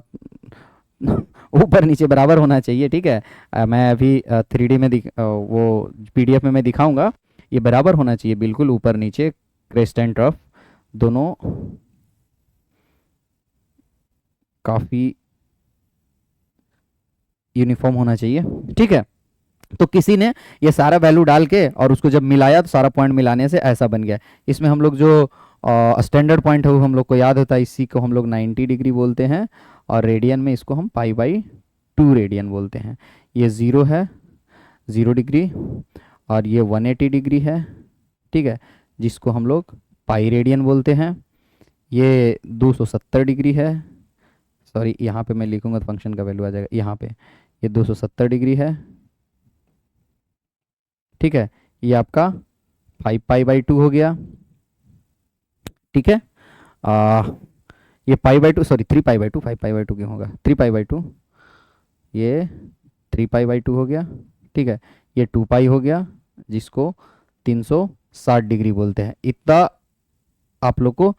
ऊपर नीचे बराबर होना चाहिए, ठीक है। मैं अभी 3D में वो PDF में मैं दिखाऊंगा, ये बराबर होना चाहिए बिल्कुल, ऊपर नीचे क्रेस्ट एंड ट्रफ दोनों काफ़ी यूनिफॉर्म होना चाहिए, ठीक है। तो किसी ने ये सारा वैल्यू डाल के और उसको जब मिलाया तो सारा पॉइंट मिलाने से ऐसा बन गया। इसमें हम लोग जो स्टैंडर्ड पॉइंट है वो हम लोग को याद होता है, इसी को हम लोग 90 डिग्री बोलते हैं और रेडियन में इसको हम π/2 रेडियन बोलते हैं। ये 0 है, 0 डिग्री, और ये 180 डिग्री है, ठीक है, जिसको हम लोग पाई रेडियन बोलते हैं। ये 270 डिग्री है, सॉरी यहाँ पे मैं लिखूंगा तो फंक्शन का वैल्यू आ जाएगा, यहाँ पे ये 270 डिग्री है, ठीक है। ये आपका 5π/2 हो गया, ठीक है। ये π/2, सॉरी 3π/2, 5π/2 क्यों होगा, 3π/2, ये 3π/2 हो गया, ठीक है। ये 2π हो गया, जिसको 360 डिग्री बोलते हैं। इतना आप लोग को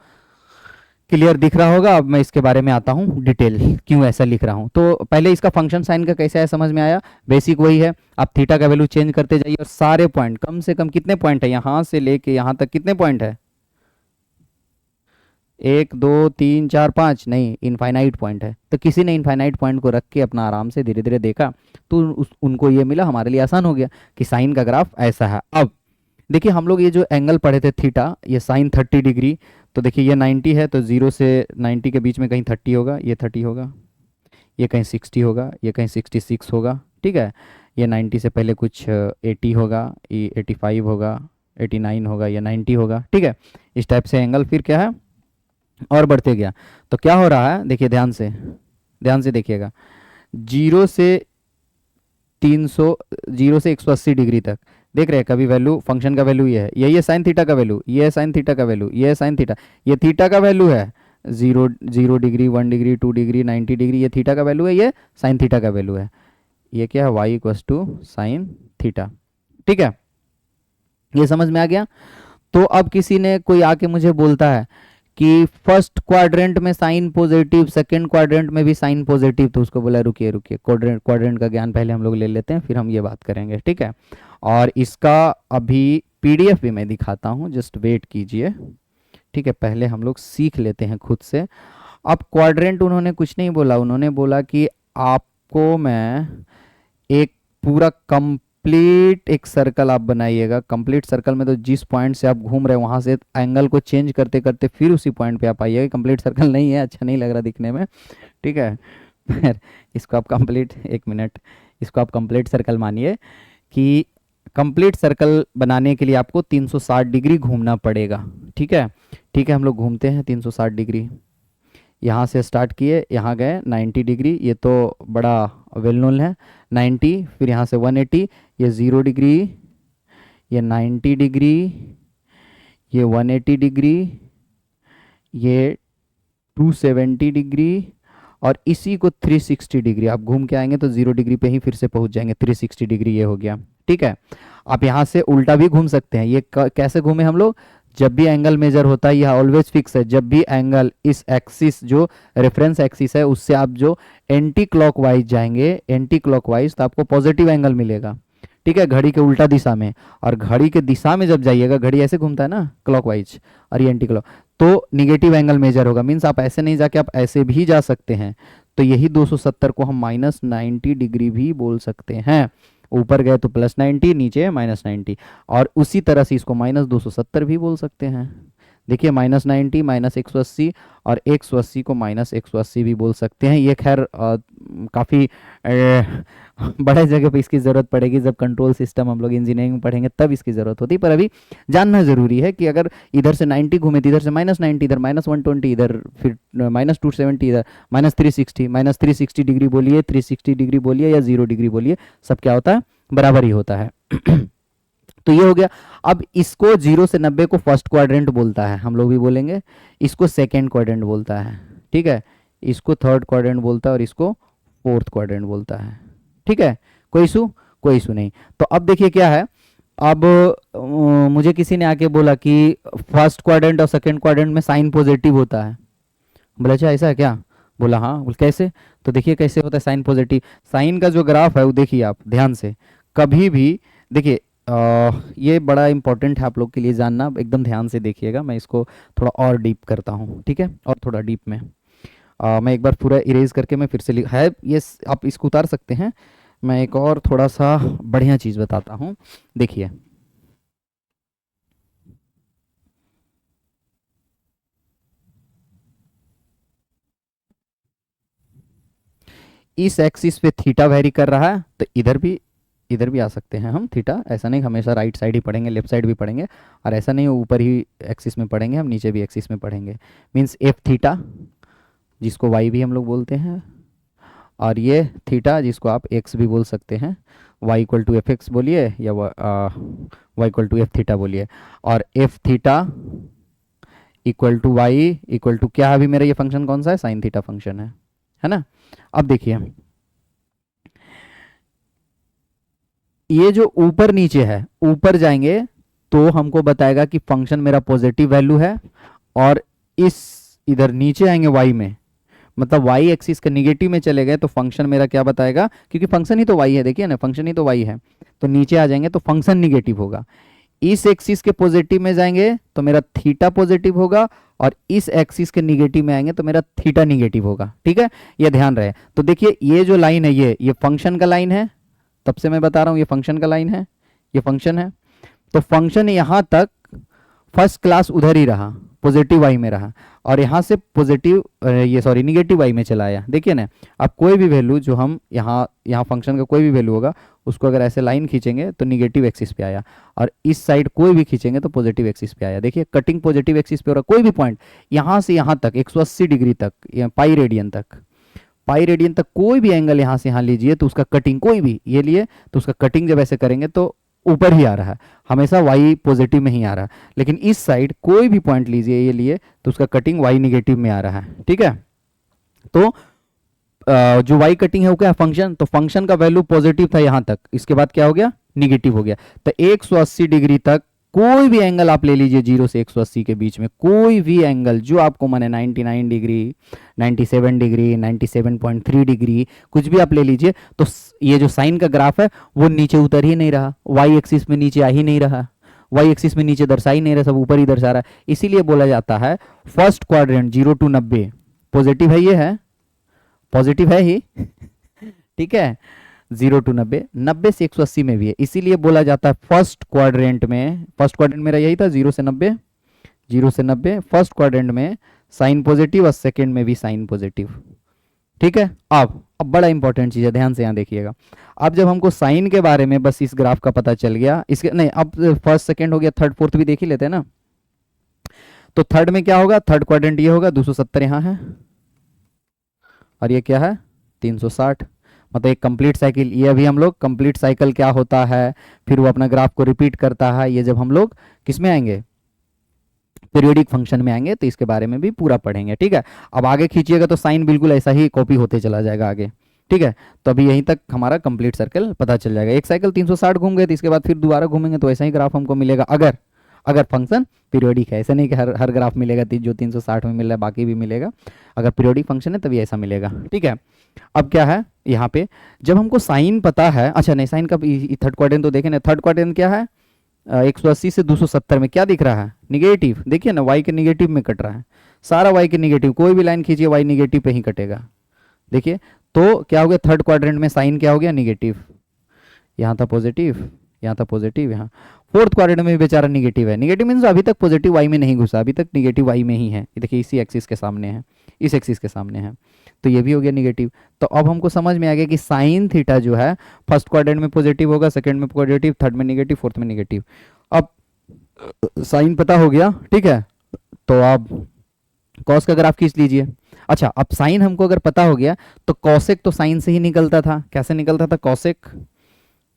क्लियर दिख रहा होगा। अब मैं इसके बारे में आता हूँ डिटेल, क्यों ऐसा लिख रहा हूँ। तो पहले इसका फंक्शन साइन का कैसे है समझ में आया, बेसिक वही है, आप थीटा का वैल्यू चेंज करते जाइए और सारे पॉइंट, कम से कम कितने पॉइंट है यहाँ से लेके यहाँ तक, कितने पॉइंट है, 1 2 3 4 5 नहीं, इनफाइनाइट पॉइंट है। तो किसी ने इनफाइनाइट पॉइंट को रख के अपना आराम से धीरे धीरे देखा तो उनको ये मिला, हमारे लिए आसान हो गया कि साइन का ग्राफ ऐसा है। अब देखिए हम लोग ये जो एंगल पढ़े थे थीटा, ये साइन 30 डिग्री, तो देखिए ये 90 है, तो 0 से 90 के बीच में कहीं 30 होगा, ये 30 होगा, ये कहीं 60 होगा, ये कहीं 66 होगा, ठीक है। ये 90 से पहले कुछ 80 होगा, ये 85 होगा, 89 होगा, ये 90 होगा, ठीक है। इस टाइप से एंगल फिर क्या है और बढ़ते गया। तो क्या हो रहा है देखिए, ध्यान से देखिएगा, 0 से 180 डिग्री तक देख रहे हैं, कभी वैल्यू, फंक्शन का वैल्यू ये है, यही है साइन थीटा का वैल्यू, ये है साइन थीटा का वैल्यू, ये है साइन थीटा, ये थीटा का वैल्यू है 0 डिग्री, 1 डिग्री, 2 डिग्री, 90 डिग्री, ये थीटा का वैल्यू है, ये साइन थीटा का वैल्यू है। ये क्या है, y = साइन थीटा, ठीक है। ये समझ में आ गया। तो अब किसी ने कोई आके मुझे बोलता है कि फर्स्ट क्वाड्रेंट में साइन पॉजिटिव, सेकंड क्वाड्रेंट में भी साइन पॉजिटिव, तो उसको बोला रुकिए क्वाड्रेंट का ज्ञान पहले हम लोग ले लेते हैं, फिर हम ये बात करेंगे, ठीक है। और इसका अभी PDF भी मैं दिखाता हूँ, जस्ट वेट कीजिए, ठीक है। पहले हम लोग सीख लेते हैं खुद से। अब क्वाड्रेंट उन्होंने कुछ नहीं बोला, उन्होंने बोला कि आपको मैं एक पूरा कंप्लीट एक सर्कल आप बनाइएगा। कंप्लीट सर्कल में तो जिस पॉइंट से आप घूम रहे हैं वहां से एंगल को चेंज करते करते फिर उसी पॉइंट पे आप आइएगा। कंप्लीट सर्कल नहीं है, अच्छा नहीं लग रहा दिखने में, ठीक है। फिर इसको आप कंप्लीट, एक मिनट, इसको आप कंप्लीट सर्कल मानिए कि कंप्लीट सर्कल बनाने के लिए आपको 360 डिग्री घूमना पड़ेगा, ठीक है। ठीक है, हम लोग घूमते हैं 360 डिग्री। यहाँ से स्टार्ट किए, यहाँ गए 90 डिग्री, ये तो बड़ा वेल नोन है 90, फिर यहाँ से 180, ये 0 डिग्री, ये 90 डिग्री, ये 180 डिग्री, ये 270 डिग्री, और इसी को 360 डिग्री आप घूम के आएंगे तो 0 डिग्री पे ही फिर से पहुंच जाएंगे, 360 डिग्री ये हो गया, ठीक है। आप यहाँ से उल्टा भी घूम सकते हैं। ये कैसे घूमे हम लोग, जब भी एंगल मेजर होता है, यह ऑलवेज फिक्स है, जब भी एंगल इस एक्सिस जो रेफरेंस एक्सिस है उससे आप जो एंटी क्लॉकवाइज जाएंगे, एंटी क्लॉकवाइज, तो आपको पॉजिटिव एंगल मिलेगा, ठीक है, घड़ी के उल्टा दिशा में। और घड़ी के दिशा में जब जाइएगा, घड़ी ऐसे घूमता है ना क्लॉकवाइज और ये एंटी क्लॉक, तो निगेटिव एंगल मेजर होगा। मीन्स आप ऐसे नहीं जाके आप ऐसे भी जा सकते हैं। तो यही 270 को हम -90 डिग्री भी बोल सकते हैं। ऊपर गए तो +90, नीचे -90, और उसी तरह से इसको -270 भी बोल सकते हैं। देखिए -90 -180 और 180 को -180 भी बोल सकते हैं। ये खैर काफ़ी बड़े जगह पे इसकी ज़रूरत पड़ेगी, जब कंट्रोल सिस्टम हम लोग इंजीनियरिंग में पढ़ेंगे तब इसकी ज़रूरत होती है, पर अभी जानना ज़रूरी है कि अगर इधर से 90 घूमे तो इधर से -90, इधर -120, इधर फिर -270, इधर -360, -360 डिग्री बोलिए, 360 डिग्री बोलिए या 0 डिग्री बोलिए, सब क्या होता है, बराबर ही होता है। तो ये हो गया। अब इसको 0 से 90 को फर्स्ट क्वाड्रेंट बोलता है, हम लोग भी बोलेंगे। इसको सेकेंड क्वाड्रेंट बोलता है, ठीक है। इसको थर्ड क्वाड्रेंट बोलता है और इसको फोर्थ क्वाड्रेंट बोलता है, ठीक है। कोई इशू, कोई इशू नहीं। तो अब देखिए क्या है, अब मुझे किसी ने आके बोला कि फर्स्ट क्वाड्रेंट और सेकेंड क्वाड्रेंट में साइन पॉजिटिव होता है। बोला अच्छा ऐसा है क्या? बोला हाँ। बोल कैसे? तो देखिए कैसे होता है साइन पॉजिटिव। साइन का जो ग्राफ है वो देखिए आप ध्यान से, कभी भी देखिए ये बड़ा इंपॉर्टेंट है आप लोग के लिए जानना, एकदम ध्यान से देखिएगा। मैं इसको थोड़ा और डीप करता हूँ, ठीक है, और थोड़ा डीप में मैं एक बार पूरा इरेज करके मैं फिर से लिख है ये आप इसको उतार सकते हैं। मैं एक और थोड़ा सा बढ़िया चीज़ बताता हूँ, देखिए। इस एक्सिस पे थीटा वेरी कर रहा है, तो इधर भी आ सकते हैं हम थीटा। ऐसा नहीं हमेशा राइट साइड ही पढ़ेंगे, लेफ्ट साइड भी पढ़ेंगे, और ऐसा नहीं ऊपर ही एक्सिस में पढ़ेंगे हम, नीचे भी एक्सिस में पढ़ेंगे। मीन्स एफ थीटा, जिसको वाई भी हम लोग बोलते हैं, और ये थीटा जिसको आप एक्स भी बोल सकते हैं। Y equal to F x बोलिए या y equal to f theta बोलिए। और f theta equal to y equal to क्या है, अभी मेरा ये फंक्शन कौन सा है, साइन थीटा फंक्शन है ना। अब देखिए ये जो ऊपर नीचे है, ऊपर जाएंगे तो हमको बताएगा कि फंक्शन मेरा पॉजिटिव वैल्यू है, और इस इधर नीचे आएंगे वाई में, मतलब वाई एक्सिस के निगेटिव में चले गए तो फंक्शन मेरा क्या बताएगा, क्योंकि फंक्शन ही तो वाई है, देखिए ना फंक्शन ही तो वाई है। तो नीचे आ जाएंगे तो फंक्शन निगेटिव होगा। इस एक्सिस के पॉजिटिव में जाएंगे तो मेरा थीटा पॉजिटिव होगा, और इस एक्सिस के निगेटिव में आएंगे तो मेरा थीटा निगेटिव होगा, ठीक है। ये ध्यान रहे। तो देखिए ये जो लाइन है ये फंक्शन का लाइन है, तब से मैं बता रहा हूँ ये फंक्शन का लाइन है, ये फंक्शन है। तो फंक्शन यहाँ तक फर्स्ट क्लास उधर ही रहा, पॉजिटिव वाई में रहा, और यहाँ से पॉजिटिव ये सॉरी निगेटिव वाई में चला आया। देखिए ना, अब कोई भी वैल्यू जो हम यहाँ फंक्शन का कोई भी वैल्यू होगा, उसको अगर ऐसे लाइन खींचेंगे तो निगेटिव एक्सिस पे आया, और इस साइड कोई भी खींचेंगे तो पॉजिटिव एक्सिस पे आया। देखिए कटिंग पॉजिटिव एक्सिस पे हो रहा, कोई भी पॉइंट यहाँ से यहाँ तक 180 डिग्री तक, पाई रेडियन तक, पाई रेडियन तक कोई भी एंगल यहाँ से यहाँ लीजिए तो उसका कटिंग, कोई भी ये लिए तो उसका कटिंग जब ऐसे करेंगे तो ऊपर ही आ रहा है, हमेशा वाई पॉजिटिव में ही आ रहा है। लेकिन इस साइड कोई भी पॉइंट लीजिए ये लिए तो उसका कटिंग वाई निगेटिव में आ रहा है, ठीक है। तो जो वाई कटिंग है वो क्या है, फंक्शन। तो फंक्शन का वैल्यू पॉजिटिव था यहाँ तक, इसके बाद क्या हो गया, निगेटिव हो गया। तो 180 डिग्री तक कोई भी एंगल आप ले लीजिए 0 से 180 के बीच में, कोई भी एंगल जो आपको माने, 99 डिग्री, 97 डिग्री, 97.3 डिग्री, कुछ भी आप ले लीजिए। तो ये जो साइन का ग्राफ है वो नीचे उतर ही नहीं रहा, वाई एक्सिस में नीचे आ ही नहीं रहा, वाई एक्सिस में नीचे दर्शा ही नहीं रहा, सब ऊपर ही दर्शा रहा है। इसीलिए बोला जाता है फर्स्ट क्वाड्रेंट 0 to 90 पॉजिटिव है, ये है पॉजिटिव है ही ठीक है। 0 to 90, 90 से 180 में भी है, इसीलिए बोला जाता है फर्स्ट क्वाड्रेंट में, फर्स्ट क्वाड्रेंट मेरा यही था 0 से 90, 0 से 90 फर्स्ट क्वाड्रेंट में साइन पॉजिटिव, और सेकंड में भी साइन पॉजिटिव, ठीक है। अब बड़ा इंपॉर्टेंट चीज है, ध्यान से यहाँ देखिएगा। अब जब हमको साइन के बारे में बस इस ग्राफ का पता चल गया, इसके नहीं, अब फर्स्ट सेकंड हो गया, थर्ड फोर्थ भी देख ही लेते हैं ना। तो थर्ड में क्या होगा, थर्ड क्वाड्रेंट ये होगा, 270 यहाँ है, और ये क्या है 360, मतलब एक कंप्लीट साइकिल। ये अभी हम लोग कंप्लीट साइकिल क्या होता है, फिर वो अपना ग्राफ को रिपीट करता है, ये जब हम लोग किस में आएंगे, पीरियोडिक फंक्शन में आएंगे तो इसके बारे में भी पूरा पढ़ेंगे, ठीक है। अब आगे खींचिएगा तो साइन बिल्कुल ऐसा ही कॉपी होते चला जाएगा आगे, ठीक है। तो अभी यहीं तक हमारा कंप्लीट सर्कल पता चल जाएगा। एक साइकिल 360 घूम गए तो इसके बाद फिर दोबारा घूमेंगे तो ऐसा ही ग्राफ हमको मिलेगा, अगर फंक्शन पीरियोडिक है। ऐसा नहीं कि हर ग्राफ मिलेगा जो 360 में मिल रहा है बाकी भी मिलेगा, अगर पीरियोडिक फंक्शन है तभी ऐसा मिलेगा, ठीक है। अब क्या है यहाँ पे, जब हमको साइन पता है, अच्छा नहीं साइन का थर्ड क्वाड्रेंट तो देखें ना, थर्ड क्वाड्रेंट क्या है, 180 से 270 में क्या दिख रहा है, निगेटिव। देखिए ना वाई के निगेटिव में कट रहा है, सारा वाई के निगेटिव, कोई भी लाइन खींचिए वाई निगेटिव पे ही कटेगा। देखिए तो क्या हो गया, थर्ड क्वाड्रेंट में साइन क्या हो गया, निगेटिव, यहाँ था पॉजिटिव, यहाँ था पॉजिटिव, यहाँ फोर्थ क्वाड्रेंट में भी बेचारा निगेटिव है। निगेटिव मीन्स अभी तक पॉजिटिव वाई में नहीं घुसा, अभी तक निगेटिव वाई में ही है। ये देखिए इसी एक्सिस के सामने है, इस एक्सिस के सामने है, तो ये भी हो गया निगेटिव। तो अब हमको समझ में आ गया कि साइन थीटा जो है फर्स्ट क्वाड्रेंट में पॉजिटिव होगा, सेकंड में पॉजिटिव, थर्ड में निगेटिव, फोर्थ में निगेटिव। अब साइन पता हो गया, ठीक है, तो अब कॉस का ग्राफ खींच लीजिए। अच्छा, अब साइन हमको अगर पता हो गया तो कॉसेक तो साइन से ही निकलता था। कैसे निकलता था? Cosec,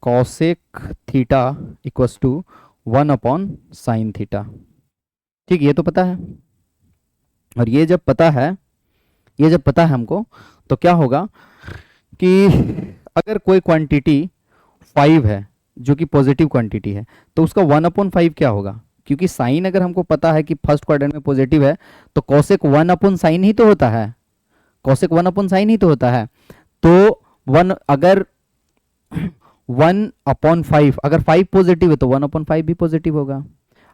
cosec theta equals to 1 upon sine theta. ठीक, ये तो पता है। और ये जब पता है, ये जब पता है हमको, तो क्या होगा कि अगर कोई क्वांटिटी 5 है जो कि पॉजिटिव क्वांटिटी है, तो उसका 1/5 क्या होगा? क्योंकि साइन अगर हमको पता है कि फर्स्ट क्वाड्रेंट में पॉजिटिव है, तो कॉसेक 1/sin ही तो होता है, कॉसेक 1/sin ही तो होता है। तो 1 अगर 1/5, अगर 5 पॉजिटिव है तो 1/5 भी पॉजिटिव होगा,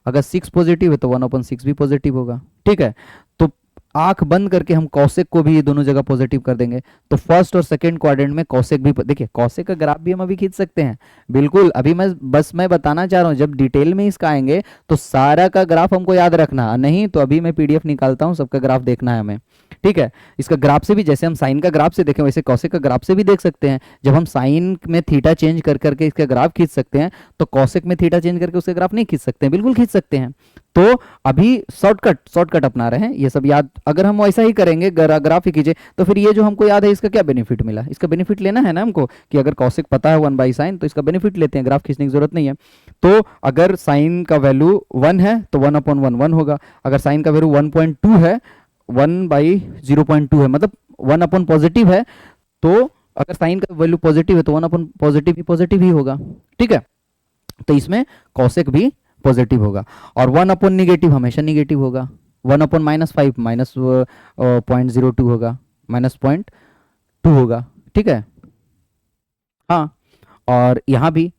अगर 6 पॉजिटिव है तो 1/6 भी पॉजिटिव होगा। ठीक है, तो आंख बंद करके हम कॉसेक को भी ये दोनों जगह पॉजिटिव कर देंगे, तो फर्स्ट और सेकंड क्वाड्रेंट में कॉसेक भी, देखिए कॉसेक का ग्राफ भी हम अभी खींच सकते हैं, बिल्कुल। अभी मैं बताना चाह रहा हूँ, जब डिटेल में इसका आएंगे तो सारा का ग्राफ हमको याद रखना, नहीं तो अभी मैं पीडीएफ निकालता हूँ, सबका ग्राफ देखना है हमें। ठीक है, इसका ग्राफ से भी, जैसे हम साइन का ग्राफ से देखें वैसे कॉसेक का ग्राफ से भी देख सकते हैं। जब हम साइन में थीटा चेंज कर करके इसका ग्राफ खींच सकते हैं, तो कॉसेक में थीटा चेंज करके उसका ग्राफ नहीं खींच सकते हैं? बिल्कुल खींच सकते हैं। तो अभी शॉर्टकट अपना रहे हैं, ये सब याद अगर हम ऐसा ही करेंगे, ग्राफ ही खींचे, तो फिर ये जो हमको याद है इसका क्या बेनिफिट मिला, इसका बेनिफिट लेना है ना हमको, कि अगर कॉसेक पता है 1/sin तो इसका बेनिफिट लेते हैं, ग्राफ खींचने की जरूरत नहीं है। तो अगर साइन का वैल्यू 1 है तो 1/1 1 होगा, अगर साइन का वैल्यू 1.2 है, 1/0.2 है, मतलब 1 अपॉन पॉजिटिव है, तो अगर साइन का वैल्यू पॉजिटिव है तो 1 अपॉन पॉजिटिव ही होगा। ठीक है, तो इसमें कॉसेक भी पॉजिटिव होगा, और 1 अपॉन निगेटिव हमेशा निगेटिव होगा। 1 अपॉन -5 -0.02 होगा, -0.2 होगा। ठीक है, हाँ, और यहाँ भी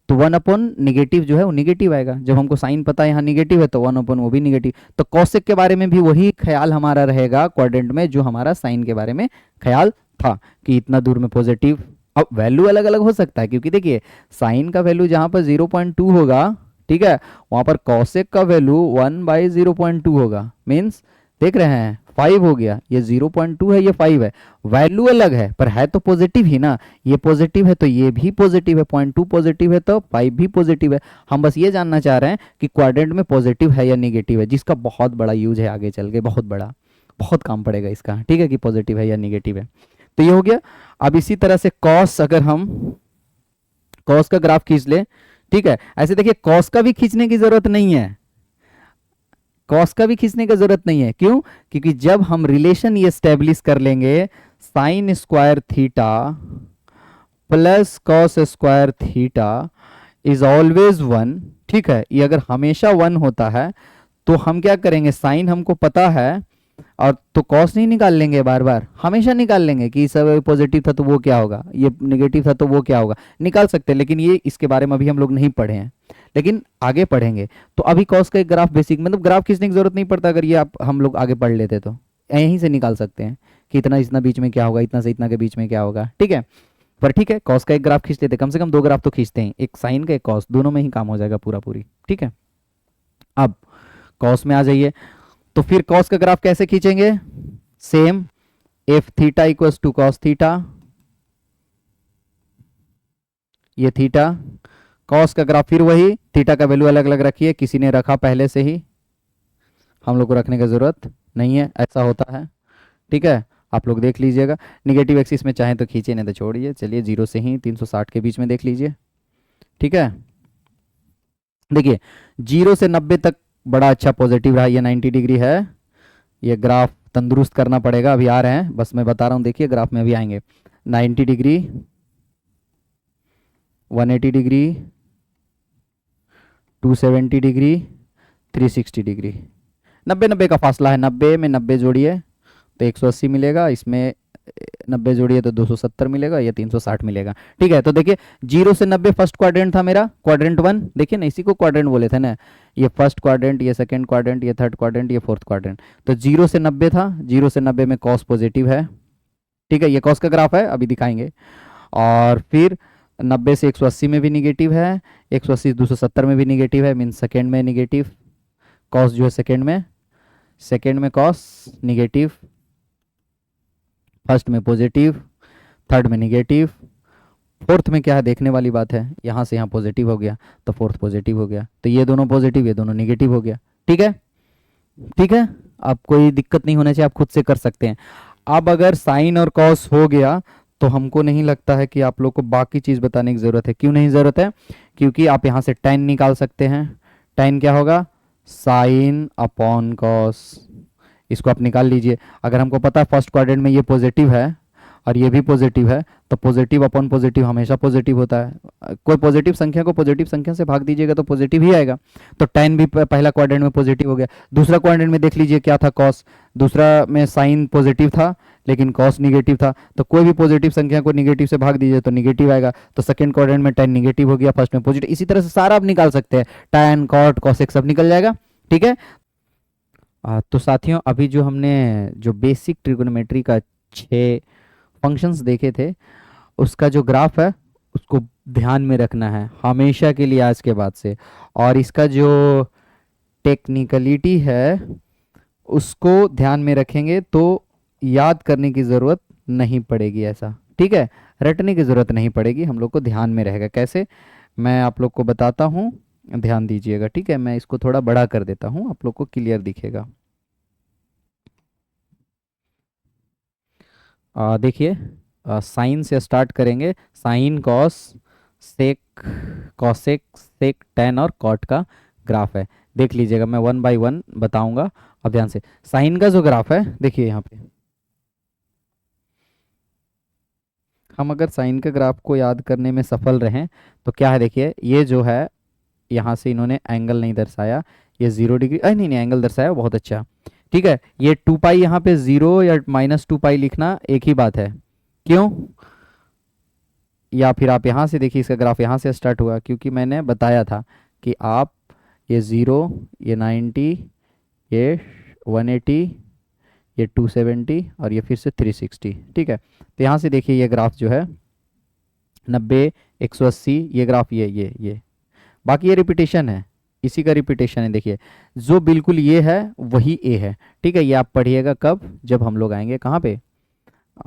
तो 1 अपॉन निगेटिव जो है वो निगेटिव आएगा, जब हमको साइन पता है यहाँ निगेटिव है तो 1 अपॉन वो भी निगेटिव। तो कॉसेक के बारे में भी वही ख्याल हमारा रहेगा क्वाड्रेंट में जो हमारा साइन के बारे में ख्याल था, कि इतना दूर में पॉजिटिव। अब वैल्यू अलग अलग हो सकता है, क्योंकि देखिए साइन का वैल्यू जहाँ पर 0.2 होगा, ठीक है, वहां पर कॉसेक का वैल्यू 1/0.2 होगा, मीन्स देख रहे हैं 5 हो गया, ये 0.2 है, ये 5 है, वैल्यू अलग है पर है तो पॉजिटिव ही ना। ये पॉजिटिव है तो ये भी पॉजिटिव है, 0.2 पॉजिटिव है तो 5 भी पॉजिटिव है। हम बस ये जानना चाह रहे हैं कि क्वाड्रेंट में पॉजिटिव है या निगेटिव है, जिसका बहुत बड़ा यूज है आगे चल के, बहुत बड़ा, बहुत काम पड़ेगा इसका। ठीक है, कि पॉजिटिव है या निगेटिव है। तो ये हो गया। अब इसी तरह से कॉस, अगर हम कॉस का ग्राफ खींच ले, ठीक है, ऐसे देखिए कॉस का भी खींचने की जरूरत नहीं है, कॉस का भी खींचने की जरूरत नहीं है। क्यों? क्योंकि जब हम रिलेशन ये स्टेब्लिश कर लेंगे, sign square theta plus cos square theta is always 1। ठीक है, ये अगर हमेशा 1 होता है तो हम क्या करेंगे, साइन हमको पता है और तो कॉस नहीं निकाल लेंगे, बार बार हमेशा निकाल लेंगे कि सब पॉजिटिव था तो वो क्या होगा, ये नेगेटिव था तो वो क्या होगा, निकाल सकते हैं। लेकिन ये इसके बारे में अभी हम लोग नहीं पढ़े हैं, लेकिन आगे पढ़ेंगे। तो अभी कॉस का एक ग्राफ बेसिक, मतलब ग्राफ खींचने की जरूरत नहीं पड़ता, अगर ये आप हम लोग आगे पढ़ लेते तो यहीं से निकाल सकते हैं कि इतना इतना बीच में क्या होगा, इतना से इतना के बीच में क्या होगा। ठीक है, पर ठीक है, कॉस का एक ग्राफ खींच लेते, कम से कम 2 ग्राफ तो खींचते हैं, एक साइन का एक कॉस, दोनों में ही काम हो जाएगा पूरा पूरी। ठीक है, अब कॉस में आ जाइए, तो फिर कॉस का ग्राफ कैसे खींचेंगे? Same, f theta equals to cos theta, ये थीटा, कॉस का ग्राफ फिर वही, थीटा का वैल्यू अलग अलग रखिए, किसी ने रखा पहले से ही, हम लोग को रखने की जरूरत नहीं है, ऐसा होता है। ठीक है, आप लोग देख लीजिएगा, निगेटिव एक्सिस में चाहें तो खींचिए, नहीं तो छोड़िए। चलिए 0 से ही 360 के बीच में देख लीजिए। ठीक है, देखिए 0 से 90 तक बड़ा अच्छा पॉजिटिव रहा, ये 90 डिग्री है। ये ग्राफ तंदुरुस्त करना पड़ेगा, अभी आ रहे हैं, बस मैं बता रहा हूँ, देखिए ग्राफ में अभी आएंगे। 90 डिग्री, 180 डिग्री, 270 डिग्री, 360 डिग्री, 90 का फासला है, 90 में 90 जोड़िए तो 180 मिलेगा, इसमें 90 जोड़िए तो 270 मिलेगा, ये 360 मिलेगा। ठीक है, तो देखिए 0 से 90 फर्स्ट क्वाड्रेंट था मेरा, क्वाड्रेंट 1, देखिए ना, इसी को क्वाड्रेंट बोले थे ना, ये फर्स्ट क्वाड्रेंट, ये सेकंड क्वाड्रेंट, ये थर्ड क्वाड्रेंट, ये फोर्थ क्वाड्रेंट। तो 0 से 90 था, 0 से 90 में कॉस पॉजिटिव है। ठीक है, ये कॉस का ग्राफ है, अभी दिखाएंगे। और फिर 90 से 180 में भी निगेटिव है, 180 से 270 में भी निगेटिव है, मीन्स सेकेंड में निगेटिव। कॉस जो है सेकेंड में कॉस निगेटिव, फर्स्ट में पॉजिटिव, थर्ड में निगेटिव, फोर्थ में क्या है देखने वाली बात है, यहाँ से यहाँ पॉजिटिव हो गया तो फोर्थ पॉजिटिव हो गया, तो ये दोनों पॉजिटिव ये दोनों निगेटिव हो गया। ठीक है, ठीक है, अब कोई दिक्कत नहीं होना चाहिए, आप खुद से कर सकते हैं। अब अगर साइन और कॉस हो गया तो हमको नहीं लगता है कि आप लोग को बाकी चीज़ बताने की ज़रूरत है। क्यों नहीं ज़रूरत है? क्योंकि आप यहाँ से tan निकाल सकते हैं। tan क्या होगा? Sine upon cos. इसको आप निकाल लीजिए। अगर हमको पता है फर्स्ट क्वाड्रेंट में ये पॉजिटिव है और ये भी पॉजिटिव है, तो पॉजिटिव अपॉन पॉजिटिव हमेशा पॉजिटिव होता है। कोई पॉजिटिव संख्या को पॉजिटिव संख्या से भाग दीजिएगा तो पॉजिटिव ही आएगा। तो tan भी पहला क्वाड्रेंट में पॉजिटिव हो गया। दूसरा क्वाड्रेंट में देख लीजिए क्या था, कॉस। दूसरा में साइन पॉजिटिव था लेकिन कॉस निगेटिव था, तो कोई भी पॉजिटिव संख्या को निगेटिव से भाग दीजिए तो निगेटिव आएगा। तो सेकंड क्वाड्रेंट में tan निगेटिव हो गया, फर्स्ट में पॉजिटिव। इसी तरह से सारा आप निकाल सकते हैं, tan cot cosec सब निकल जाएगा। ठीक है। तो साथियों अभी जो हमने जो बेसिक ट्रिगोनोमेट्री का 6 फंक्शंस देखे थे उसका जो ग्राफ है उसको ध्यान में रखना है हमेशा के लिए आज के बाद से, और इसका जो टेक्निकलिटी है उसको ध्यान में रखेंगे तो याद करने की ज़रूरत नहीं पड़ेगी ऐसा। ठीक है, रटने की ज़रूरत नहीं पड़ेगी, हम लोग को ध्यान में रहेगा। कैसे, मैं आप लोग को बताता हूँ, ध्यान दीजिएगा। ठीक है, मैं इसको थोड़ा बड़ा कर देता हूँ, आप लोग को क्लियर दिखेगा। देखिए, साइन से स्टार्ट करेंगे। Sine cos sec cosec sec tan और कॉट का ग्राफ है। देख लीजिएगा, मैं 1 बाय 1 बताऊंगा। अब ध्यान से, साइन का जो ग्राफ है देखिए यहाँ पे, हम अगर साइन के ग्राफ को याद करने में सफल रहें तो क्या है, देखिए ये जो है यहाँ से इन्होंने एंगल नहीं दर्शाया, ये 0 डिग्री, नहीं नहीं एंगल दर्शाया, बहुत अच्छा। ठीक है, ये 2 पाई यहाँ पे 0 या -2 पाई लिखना एक ही बात है। क्यों? या फिर आप यहाँ से देखिए, इसका ग्राफ यहाँ से स्टार्ट हुआ क्योंकि मैंने बताया था कि आप ये 0, ये 90, ये 180, ये 270 और ये फिर से 360। ठीक है, तो यहाँ से देखिए ये ग्राफ जो है 90, 180, ये ग्राफ ये बाकी ये रिपीटेशन है, इसी का रिपीटेशन है। देखिए जो बिल्कुल ये है वही ए है। ठीक है, ये आप पढ़िएगा कब, जब हम लोग आएंगे कहाँ पे,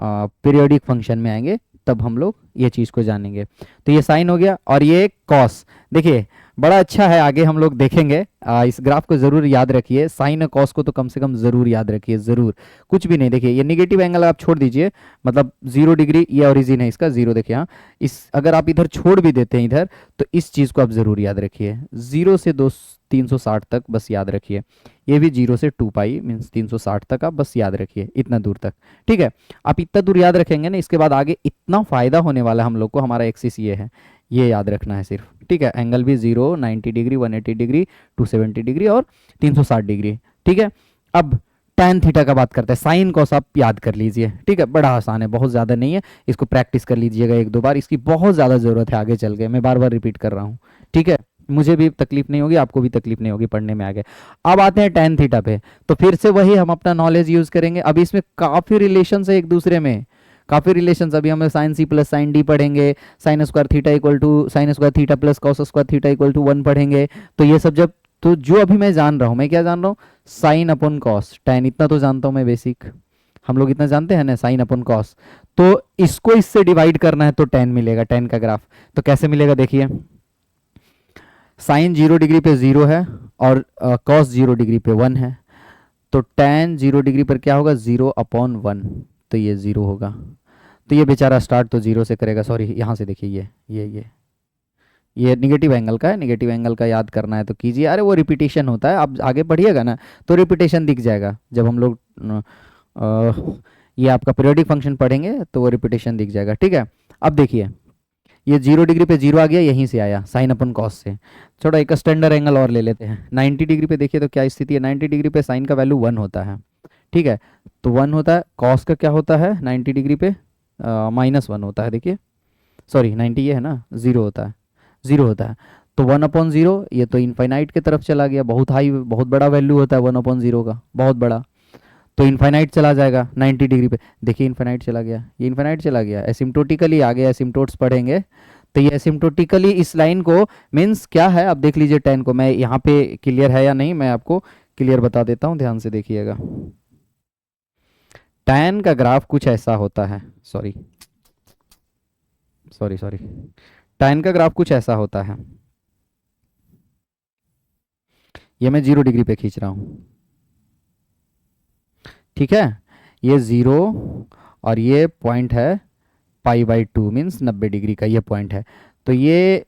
पीरियोडिक फंक्शन में आएंगे तब हम लोग ये चीज़ को जानेंगे। तो ये साइन हो गया और ये कॉस, देखिए बड़ा अच्छा है, आगे हम लोग देखेंगे। इस ग्राफ को ज़रूर याद रखिए, साइन और कॉस को तो कम से कम ज़रूर याद रखिए, ज़रूर। कुछ भी नहीं, देखिए ये निगेटिव एंगल आप छोड़ दीजिए, मतलब 0 डिग्री ये ओरिजिन है इसका 0, देखिए हाँ, इस अगर आप इधर छोड़ भी देते हैं इधर, तो इस चीज़ को आप ज़रूर याद रखिए, 0 से 360 तक बस याद रखिए। ये भी 0 से 2 पाई मीन्स 360 तक आप बस याद रखिए, इतना दूर तक। ठीक है, आप इतना दूर याद रखेंगे ना, इसके बाद आगे इतना फ़ायदा होने वाला है हम लोग को। हमारा एक्सिस ये है, ये याद रखना है सिर्फ। ठीक है, एंगल भी 0, 90 डिग्री, 180 डिग्री, 270 डिग्री और 360 डिग्री। ठीक है, अब tan थीटा का बात करते हैं। साइन कॉस आप याद कर लीजिए। ठीक है, बड़ा आसान है, बहुत ज़्यादा नहीं है, इसको प्रैक्टिस कर लीजिएगा 1-2 बार, इसकी बहुत ज़्यादा ज़रूरत है आगे चल के, मैं बार बार रिपीट कर रहा हूँ। ठीक है, मुझे भी तकलीफ नहीं होगी, आपको भी तकलीफ नहीं होगी पढ़ने में आगे। अब आते हैं tan थीटा पे, तो फिर से वही हम अपना नॉलेज यूज़ करेंगे। अभी इसमें काफ़ी रिलेशन है एक दूसरे में, काफ़ी रिलेशन। अभी हम sine C plus sine D पढ़ेंगे, sine square theta equal to sine square theta plus cos square theta equal to 1 पढ़ेंगे। तो ये सब जब, तो जो अभी मैं जान रहा हूँ, मैं क्या जान रहा हूँ, साइन अपॉन कॉस tan, इतना तो जानता हूँ मैं बेसिक, हम लोग इतना जानते हैं ना, साइन अपॉन कॉस। तो इसको इससे डिवाइड करना है तो tan मिलेगा, tan का ग्राफ। तो कैसे मिलेगा, देखिए साइन 0 डिग्री पे 0 है और कॉस 0 डिग्री पे 1 है, तो tan 0 डिग्री पर क्या होगा, 0/1, तो ये 0 होगा। तो ये बेचारा स्टार्ट तो 0 से करेगा, सॉरी यहाँ से देखिए ये निगेटिव एंगल का है, निगेटिव एंगल का याद करना है तो कीजिए। अरे वो रिपीटेशन होता है, आप आगे पढ़िएगा ना तो रिपीटेशन दिख जाएगा। जब हम लोग ये आपका पीरियोडिक फंक्शन पढ़ेंगे तो वो रिपीटेशन दिख जाएगा। ठीक है, अब देखिए ये 0 डिग्री पे 0 आ गया, यहीं से आया साइन अपन कॉस से। थोड़ा एक स्टैंडर्ड एंगल और ले लेते हैं, 90 डिग्री पे देखिए तो क्या स्थिति है, 90 डिग्री पे साइन का वैल्यू 1 होता है। ठीक है, तो 1 होता है, कॉस का क्या होता है 90 डिग्री पे -1 होता है। देखिए सॉरी 90 ये है ना, 0 होता है, 0 होता है। तो 1/0 ये तो इनफाइनाइट की तरफ चला गया, बहुत हाई, बहुत बड़ा वैल्यू होता है 1/0 का, बहुत बड़ा। तो इनफाइनाइट चला जाएगा 90 डिग्री पे, देखिए इनफाइनाइट चला गया, ये इनफाइनाइट चला गया, एसिम्प्टोटिकली आगे एसिम्प्टोट्स पढ़ेंगे तो ये एसिम्प्टोटिकली इस लाइन को मीन्स क्या है, अब देख लीजिए tan को, मैं यहाँ पे क्लियर है या नहीं, मैं आपको क्लियर बता देता हूँ, ध्यान से देखिएगा। tan का ग्राफ कुछ ऐसा होता है, सॉरी सॉरी सॉरी, tan का ग्राफ कुछ ऐसा होता है, ये मैं 0 डिग्री पे खींच रहा हूँ, ठीक है, ये 0 और ये पॉइंट है π/2 मीन्स 90 डिग्री का ये पॉइंट है। तो ये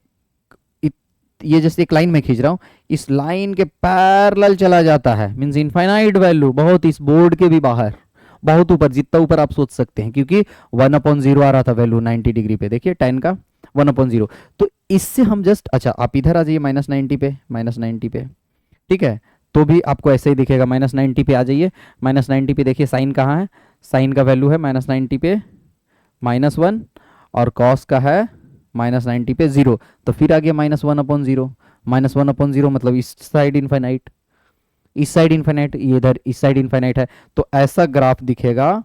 जैसे एक लाइन में खींच रहा हूँ, इस लाइन के पैरेलल चला जाता है, मीन्स इनफाइनाइट वैल्यू, बहुत इस बोर्ड के भी बाहर, बहुत ऊपर, जितना ऊपर आप सोच सकते हैं, क्योंकि 1/0 आ रहा था वैल्यू 90 डिग्री पे, देखिए tan का 1/0। तो इससे हम जस्ट, अच्छा आप इधर आ जाइए -90 पे, -90 पे, ठीक है, तो भी आपको ऐसे ही दिखेगा, -90 पे आ जाइए, -90 पे देखिए साइन कहाँ है, साइन का वैल्यू है -90 पे -1, और कॉस का है -90 पे 0, तो फिर आ गया -1/0, -1/0 मतलब इस साइड इनफाइनाइट, इस साइड इनफाइनाइट, ये इधर इस साइड इनफाइनाइट है, तो ऐसा ग्राफ दिखेगा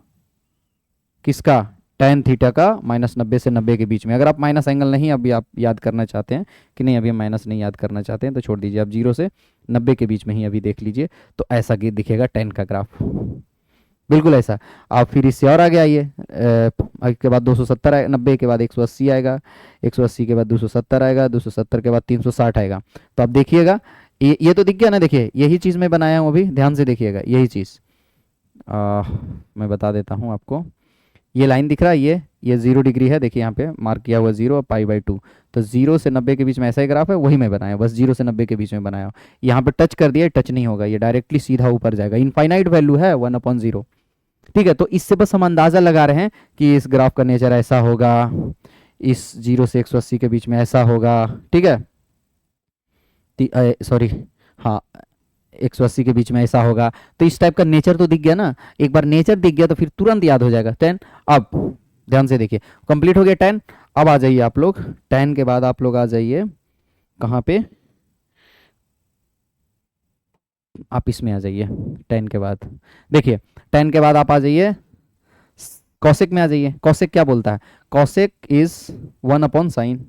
किसका, tan थीटा का -90 से 90 के बीच में। अगर आप माइनस एंगल नहीं अभी आप याद करना चाहते हैं कि नहीं, अभी हम माइनस नहीं याद करना चाहते हैं, तो छोड़ दीजिए, आप 0 से 90 के बीच में ही अभी देख लीजिए, तो ऐसा दिखेगा tan का ग्राफ, बिल्कुल ऐसा। आप फिर इससे और आगे आइए, के बाद 270 आएगा, 90 के बाद 180 आएगा, 180 के बाद 270 आएगा, 270 के बाद 360 आएगा। तो आप देखिएगा, ये तो दिख गया ना, देखिए यही चीज़ मैं बनाया हूँ अभी, ध्यान से देखिएगा, यही चीज़ मैं बता देता हूँ आपको, ये लाइन दिख रहा है, ये 0 डिग्री है, देखिए यहाँ पे मार्क किया हुआ 0 और π/2, तो 0 से 90 के बीच में ऐसा ही ग्राफ है, वही मैं बनाया, बस 0 से 90 के बीच में बनाया, यहाँ पे टच कर दिया, टच नहीं होगा, ये डायरेक्टली सीधा ऊपर जाएगा, इनफाइनाइट वैल्यू है 1/0, ठीक है। तो इससे बस हम अंदाजा लगा रहे हैं कि इस ग्राफ का नेचर ऐसा होगा, इस 0 से 180 के बीच में ऐसा होगा, ठीक है, सॉरी, हाँ 180 के बीच में ऐसा होगा, तो इस टाइप का नेचर तो दिख गया ना, एक बार नेचर दिख गया तो फिर तुरंत याद हो जाएगा tan। अब ध्यान से देखिए, कंप्लीट हो गया tan, अब आ जाइए आप लोग, tan के बाद आप लोग आ जाइए कहाँ पे, आप इसमें आ जाइए, tan के बाद देखिए, tan के बाद आप आ जाइए कॉसेक में आ जाइए, कॉसेक क्या बोलता है, कॉसेक इज 1/sin,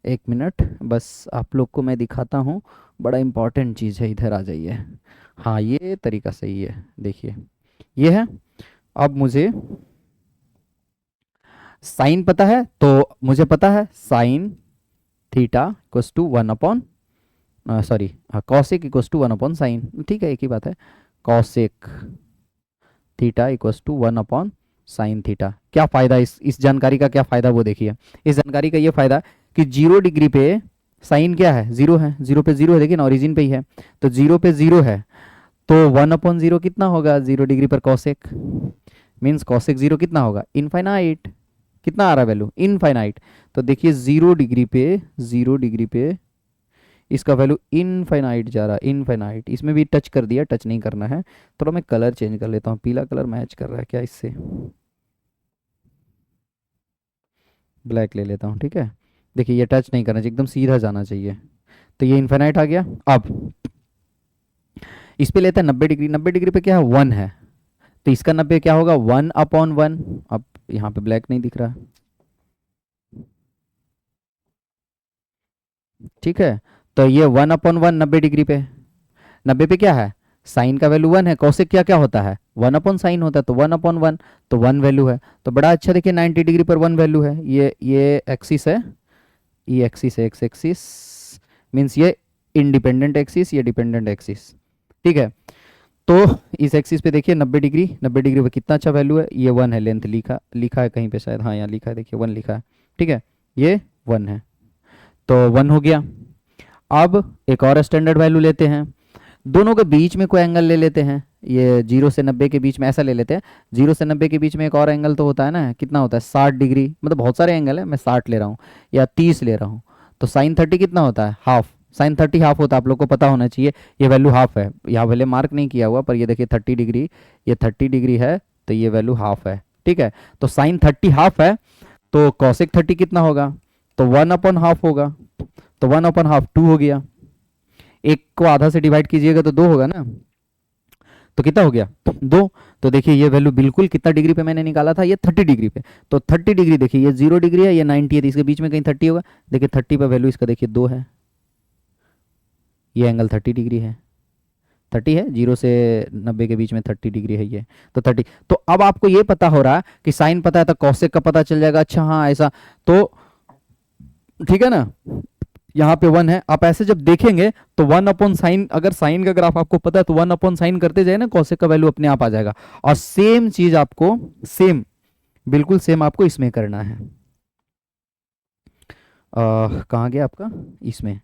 एक मिनट बस आप लोग को मैं दिखाता हूँ, बड़ा इंपॉर्टेंट चीज़ है, इधर आ जाइए, हाँ ये तरीका सही है, देखिए ये है। अब मुझे साइन पता है, तो मुझे पता है sine theta equals to 1/, sorry cosec equals to 1/sin, ठीक है, एक ही बात है, cosec theta equals to 1/sin theta. क्या फ़ायदा इस जानकारी का, क्या फ़ायदा वो देखिए, इस जानकारी का ये फ़ायदा कि 0 डिग्री पे साइन क्या है, 0 है, 0 पे 0 है, देखिए ना ओरिजिन पे ही है, तो 0 पे 0 है, तो 1/0 कितना होगा 0 डिग्री पर कॉसेक, मीन्स कॉसेक 0 कितना होगा, इनफाइनाइट, कितना आ रहा है वैल्यू, इनफाइनाइट। तो देखिए 0 डिग्री पे इसका वैल्यू इनफाइनाइट जा रहा है, इनफाइनाइट, इसमें भी टच कर दिया, टच नहीं करना है, थोड़ा मैं कलर चेंज कर लेता हूँ, पीला कलर मैच कर रहा है क्या इससे, ब्लैक ले लेता हूँ, ठीक है, देखिए ये टच नहीं करना चाहिए, एकदम सीधा जाना चाहिए, तो ये इनफाइनाइट आ गया। अब इस पे लेते हैं 90 डिग्री, 90 डिग्री पे क्या है 1 है, तो इसका 90 क्या होगा 1/1, अब यहाँ पे ब्लैक नहीं दिख रहा, ठीक है, तो ये 1/1 90 डिग्री पे, 90 पे क्या है, साइन का वैल्यू 1 है, कौशिक क्या क्या होता है 1/sin होता है, तो 1/1, तो 1 वैल्यू है, तो बड़ा अच्छा, देखिए 90 डिग्री पर 1 वैल्यू है, ये एक्सिस है, ये एक्सिस है, एक्स एक्सिस मीन्स ये इंडिपेंडेंट एक्सिस, ये डिपेंडेंट एक्सिस, ठीक है। तो इस एक्सिस पे देखिए 90 डिग्री, 90 डिग्री पे कितना अच्छा वैल्यू है, ये 1 है, लेंथ लिखा लिखा है कहीं पे शायद, हाँ यहाँ लिखा है, देखिए 1 लिखा है, ठीक है, ये 1 है, तो 1 हो गया। अब एक और स्टैंडर्ड वैल्यू लेते हैं, दोनों के बीच में कोई एंगल ले लेते हैं, ये 0 से 90 के बीच में ऐसा ले लेते हैं, 0 से 90 के बीच में एक और एंगल तो होता है ना, कितना होता है 60 डिग्री, मतलब बहुत सारे एंगल है, मैं 60 ले रहा हूँ या 30 ले रहा हूँ, तो साइन 30 कितना होता है हाफ, साइन 30 हाफ होता है, आप लोग को पता होना चाहिए, ये वैल्यू हाफ है, यहाँ भले मार्क नहीं किया हुआ पर ये देखिए 30 डिग्री, ये 30 डिग्री है, तो ये वैल्यू हाफ है, ठीक है, तो साइन 30 हाफ है, तो कॉसेक 30 कितना होगा, तो 1/हाफ होगा, तो 1/हाफ 2 हो गया, एक को आधा से डिवाइड कीजिएगा तो 2 होगा ना, तो कितना हो गया 2। तो देखिए ये वैल्यू बिल्कुल कितना डिग्री पे मैंने निकाला था, ये 30 डिग्री पे। तो 30 डिग्री देखिए, ये 0 डिग्री है, ये 90 है, तो इसके बीच में कहीं 30 होगा। देखिए 30 पे वैल्यू इसका देखिए 2 है, ये एंगल 30 डिग्री है। 30 है, 0 से 90 के बीच में 30 डिग्री है ये, तो 30। तो अब आपको ये पता हो रहा है कि साइन पता है तो कॉसेक का पता चल जाएगा। अच्छा हाँ ऐसा, तो ठीक है ना, यहाँ पे 1 है। आप ऐसे जब देखेंगे तो 1/sin, अगर साइन का ग्राफ आपको पता है तो 1/sin करते जाए ना, कॉसेक का वैल्यू अपने आप आ जाएगा। और सेम चीज आपको, सेम बिल्कुल सेम आपको इसमें करना है। कहाँ गया आपका, इसमें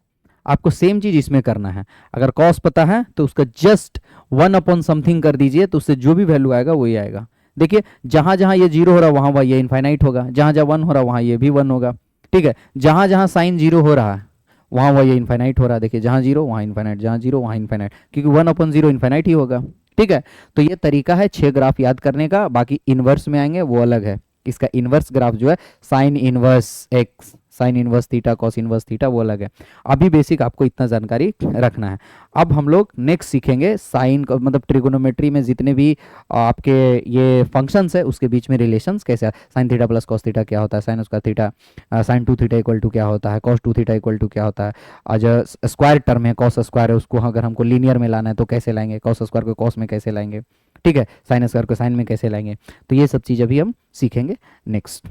आपको सेम चीज इसमें करना है। अगर कॉस पता है तो उसका जस्ट 1/समथिंग कर दीजिए, तो उससे जो भी वैल्यू आएगा वही आएगा। देखिए जहां जहां ये 0 हो रहा है वहां वहां ये इनफाइनाइट होगा, जहां जहां 1 हो रहा है वहां ये भी 1 होगा। ठीक है, जहां जहां साइन 0 हो रहा है वहां वहां ये इनफाइनाइट हो रहा है। देखिए जहां 0 वहां इनफाइनाइट, जहां 0 वहां इनफाइनाइट, क्योंकि 1/0 इनफाइनाइट ही होगा। ठीक है, तो ये तरीका है 6 ग्राफ याद करने का। बाकी इनवर्स में आएंगे वो अलग है। इसका इनवर्स ग्राफ जो है sine inverse x, sine inverse theta, cos inverse theta, वो अलग है। अभी बेसिक आपको इतना जानकारी रखना है। अब हम लोग नेक्स्ट सीखेंगे साइन, मतलब ट्रिगोनोमेट्री में जितने भी आपके ये फंक्शंस है उसके बीच में रिलेशंस कैसे, sine theta plus cos theta क्या होता है, साइन उसका theta, sine 2 theta equal to क्या होता है, कॉस 2 थीटा इक्वल टू क्या होता है। आज स्क्वायर टर्म है, कॉस स्क्वायर है, उसको अगर हमको लीनियर में लाना है तो कैसे लाएंगे, कॉस स्क्वायर को कॉस में कैसे लाएंगे। ठीक है, साइन स्क्वायर को साइन में कैसे लाएंगे। तो ये सब चीज़ अभी हम सीखेंगे नेक्स्ट।